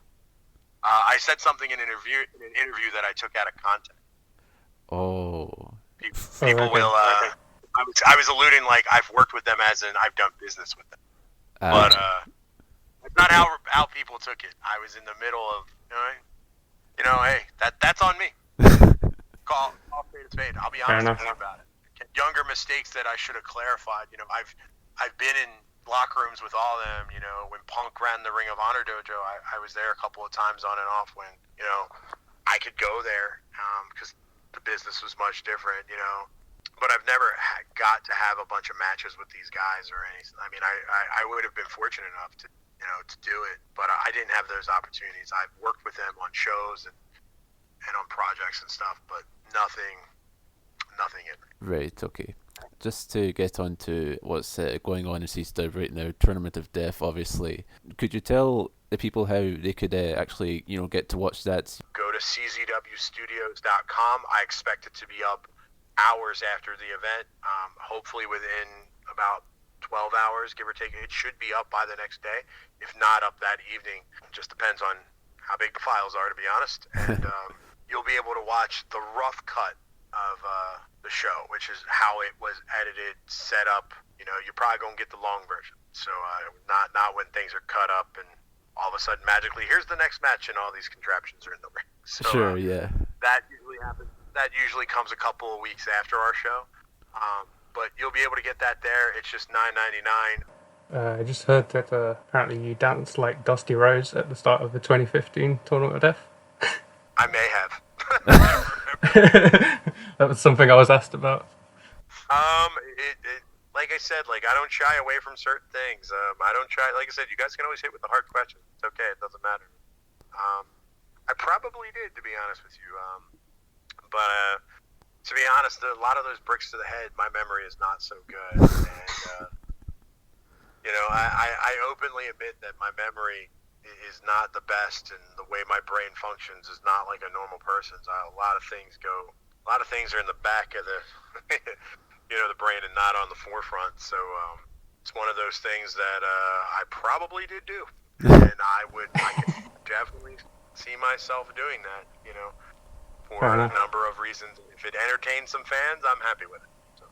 I said something in an interview that I took out of context. Oh. People will. I was alluding like I've worked with them as in I've done business with them, but that's not how people took it. I was in the middle of hey, that's on me. Call spade a spade. I'll be honest with you about it. Younger mistakes that I should have clarified. I've been in locker rooms with all of them. When Punk ran the Ring of Honor dojo, I was there a couple of times on and off when I could go there because the business was much different. But I've never got to have a bunch of matches with these guys or anything. I mean, I would have been fortunate enough to do it, but I didn't have those opportunities. I've worked with them on shows and on projects and stuff, but nothing in it. Right, okay. Just to get on to what's going on in CSW right now, Tournament of Death, obviously. Could you tell the people how they could actually, get to watch that? Go to czwstudios.com. I expect it to be up hours after the event, hopefully within about 12 hours, give or take. It should be up by the next day, if not up that evening. It just depends on how big the files are, to be honest. And you'll be able to watch the rough cut of the show, which is how it was edited, set up. You're probably going to get the long version. So not when things are cut up and all of a sudden magically, here's the next match and all these contraptions are in the ring. So, sure, yeah. that usually happens. That usually comes a couple of weeks after our show. But you'll be able to get that there. It's just $9.99. I just heard that apparently you danced like Dusty Rhodes at the start of the 2015 Tournament of Death. I may have. That was something I was asked about. Like I said, like I don't shy away from certain things. I don't try. Like I said, you guys can always hit with the hard questions. It's okay. It doesn't matter. I probably did, to be honest with you. But to be honest, a lot of those bricks to the head, my memory is not so good. And you know, I openly admit that my memory is not the best, and the way my brain functions is not like a normal person's. A lot of things are in the back of the, the brain and not on the forefront. So it's one of those things that I probably did do, and I can definitely see myself doing that. For a number of reasons. If it entertains some fans, I'm happy with it. So.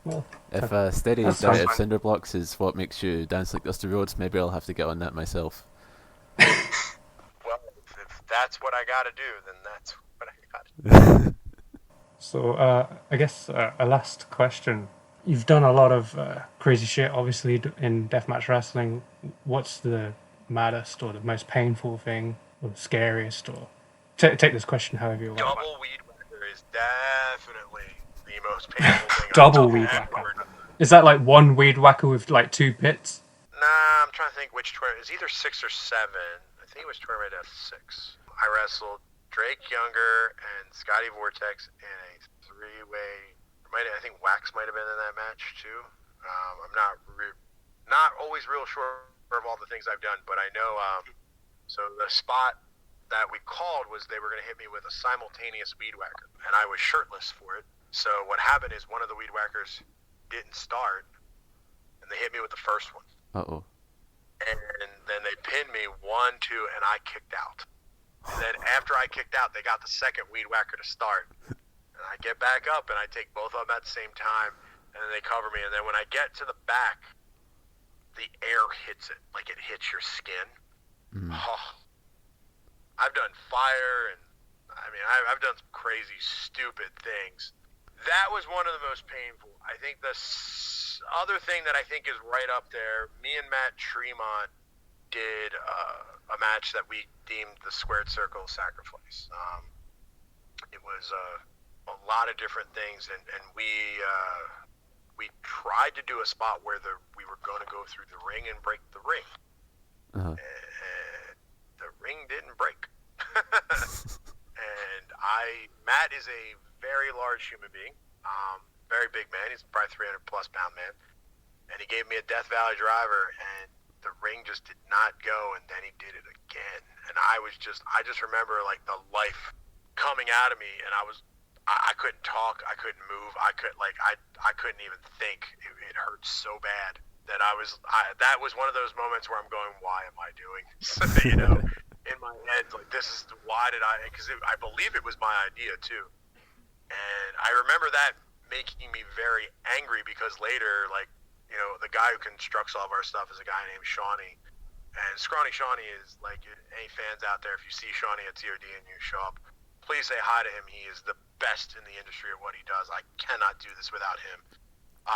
Well, if steady diet of cinder blocks is what makes you dance like Dusty Rhodes, maybe I'll have to get on that myself. Well, if that's what I gotta do, then that's what I gotta do. So, I guess a last question. You've done a lot of crazy shit, obviously, in deathmatch wrestling. What's the maddest or the most painful thing, or the scariest, or... Take this question however you want. Double weed whacker is definitely the most painful thing. Double weed whacker. Is that like one weed whacker with like 2 pits? Nah, I'm trying to think which tournament. It was either 6 or 7. I think it was tournament F6. I wrestled Drake Younger and Scotty Vortex in a 3-way. I think Wax might have been in that match too. I'm not always real sure of all the things I've done, but I know. So the spot that we called was they were going to hit me with a simultaneous weed whacker, and I was shirtless for it. So what happened is one of the weed whackers didn't start, and they hit me with the first one. Uh-oh. And then they pinned me 1, 2, and I kicked out. And then after I kicked out, they got the second weed whacker to start. And I get back up, and I take both of them at the same time, and then they cover me. And then when I get to the back, the air hits it, like it hits your skin. Oh. I've done fire, and I've done some crazy, stupid things. That was one of the most painful. I think the other thing that I think is right up there, me and Matt Tremont did a match that we deemed the Squared Circle Sacrifice. It was a lot of different things, and we tried to do a spot where we were going to go through the ring and break the ring. Uh-huh. The ring didn't break. And Matt is a very large human being, very big man. He's probably 300 plus pound man. And he gave me a Death Valley driver, and the ring just did not go, and then he did it again. And I just remember like the life coming out of me, and I couldn't talk, I couldn't move, I couldn't even think. It hurt so bad that that was one of those moments where I'm going, why am I doing this? In my head, like, because I believe it was my idea too. And I remember that making me very angry, because later, like, the guy who constructs all of our stuff is a guy named Shawnee. And Scrawny Shawnee is, like, any fans out there, if you see Shawnee at COD and you show up, please say hi to him. He is the best in the industry at what he does. I cannot do this without him.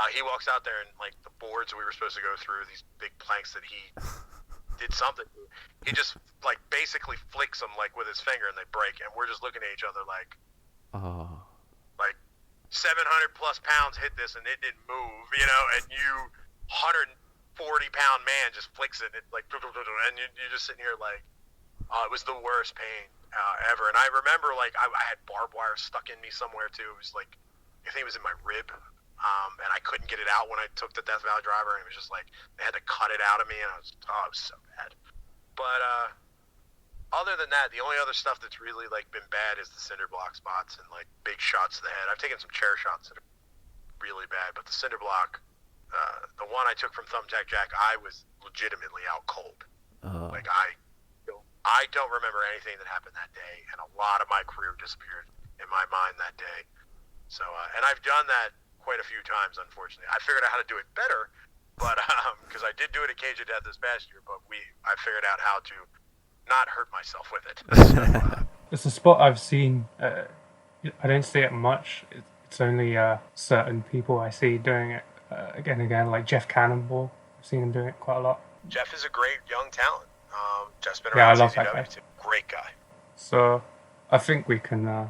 He walks out there, and like the boards we were supposed to go through, these big planks that he did something to, he just like basically flicks them like with his finger, and they break, and we're just looking at each other like, oh, like 700 plus pounds hit this and it didn't move, and you 140 pound man just flicks it, and it's like, and you're just sitting here like, it was the worst pain ever. And I remember like I had barbed wire stuck in me somewhere too. It was like, I think it was in my rib. And I couldn't get it out when I took the Death Valley driver, and it was just like they had to cut it out of me, and it was so bad. But other than that, the only other stuff that's really like been bad is the cinder block spots and like big shots to the head. I've taken some chair shots that are really bad, but the cinder block, the one I took from Thumbtack Jack, I was legitimately out cold. Like I don't remember anything that happened that day, and a lot of my career disappeared in my mind that day. So, and I've done that quite a few times, unfortunately. I figured out how to do it better, but because I did do it at Cage of Death this past year, but I figured out how to not hurt myself with it. So, It's a spot I've seen. I don't see it much. It's only certain people I see doing it again and again, like Jeff Cannonball. I've seen him doing it quite a lot. Jeff is a great young talent. Jeff's been Yeah, I around love that CZW guy. too. Great guy. So I think we can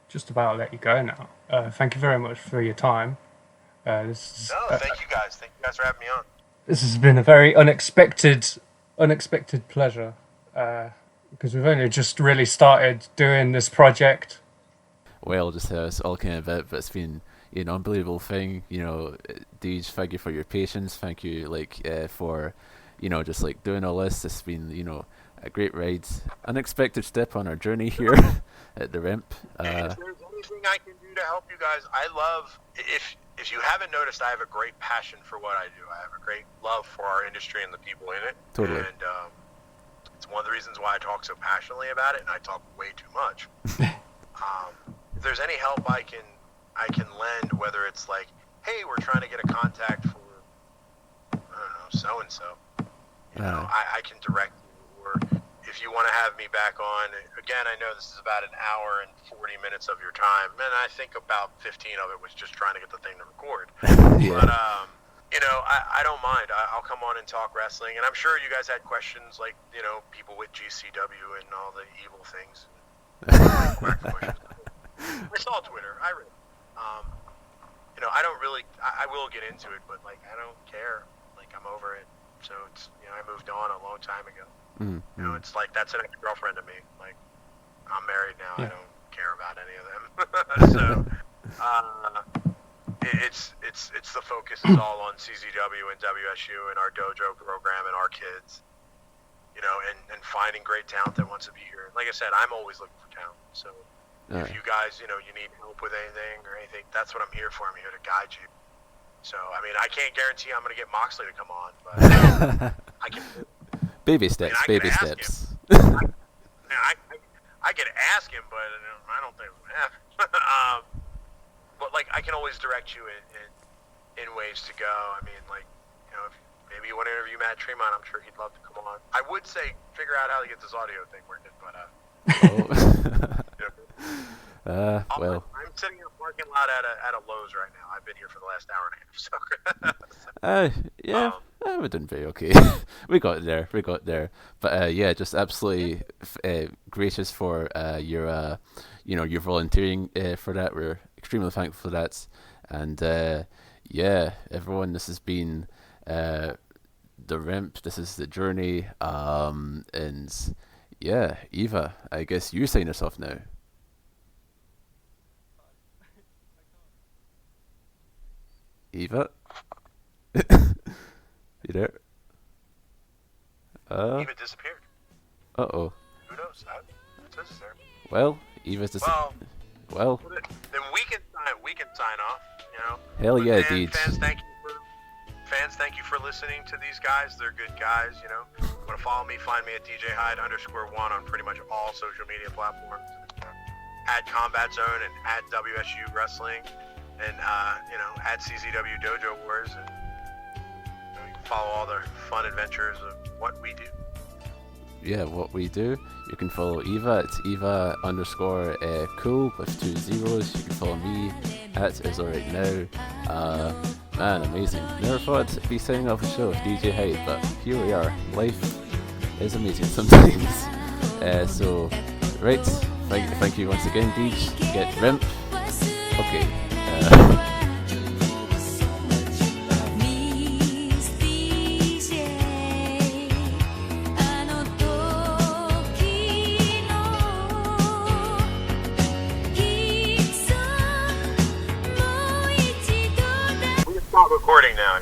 just about let you go now. Thank you very much for your time. This Thank you guys. Thank you guys for having me on. This has been a very unexpected pleasure because we've only just really started doing this project. Well, just how it's all came about, but it's been an unbelievable thing. Deej, thank you for your patience. Thank you, for, just like doing all this. It's been, a great ride, unexpected step on our journey here at the REMP. If there's anything I can do to help you guys, I love. If you haven't noticed, I have a great passion for what I do. I have a great love for our industry and the people in it. Totally. And it's one of the reasons why I talk so passionately about it, and I talk way too much. If there's any help I can lend, whether it's like, hey, we're trying to get a contact for, I don't know, so and so, I can direct you. Or if you want to have me back on, again, I know this is about an hour and 40 minutes of your time, and I think about 15 of it was just trying to get the thing to record. Yeah. But I don't mind. I'll come on and talk wrestling, and I'm sure you guys had questions like people with GCW and all the evil things. I saw Twitter. I read. I don't really. I will get into it, but I don't care. I'm over it. So it's I moved on a long time ago. Mm-hmm. It's like that's an ex-girlfriend to me. I'm married now. Yeah. I don't care about any of them. So it's the focus is all on CZW and WSU and our dojo program and our kids. And finding great talent that wants to be here. Like I said, I'm always looking for talent. So if you guys, you need help with anything or anything, that's what I'm here for. I'm here to guide you. So, I can't guarantee I'm going to get Moxley to come on, but I can. Baby steps, I baby can steps. I could ask him, but I don't think it would happen. But I can always direct you in ways to go. If maybe you want to interview Matt Tremont, I'm sure he'd love to come on. I would say figure out how to get this audio thing working, but well. I'm sitting in a parking lot at a Lowe's right now. I've been here for the last hour and a half. So. We're doing very okay. we got there. But just absolutely gracious for your your volunteering for that. We're extremely thankful for that. And everyone, this has been the REMP. This is the journey. And Eva, I guess you sign us off now. Eva? You there? Eva disappeared. Uh-oh. Who knows? It says there. Well, Eva's disappeared. Well. Then we can sign off, Hell but yeah, man, Deej. Fans, thank you for listening to these guys. They're good guys, If you want to follow me, find me at DJ Hyde _1 on pretty much all social media platforms. At Combat Zone and at WSU Wrestling. And, at CZW Dojo Wars, and you can follow all the fun adventures of what we do. Yeah, what we do. You can follow Eva. It's Eva _cool with 2 zeros. You can follow me at IsAlrightNow. Man, amazing. Never thought I'd be signing off a show with DJ Hyde, but here we are. Life is amazing sometimes. Right. Thank you once again, Deej. Get REMP. Okay. Stop recording now.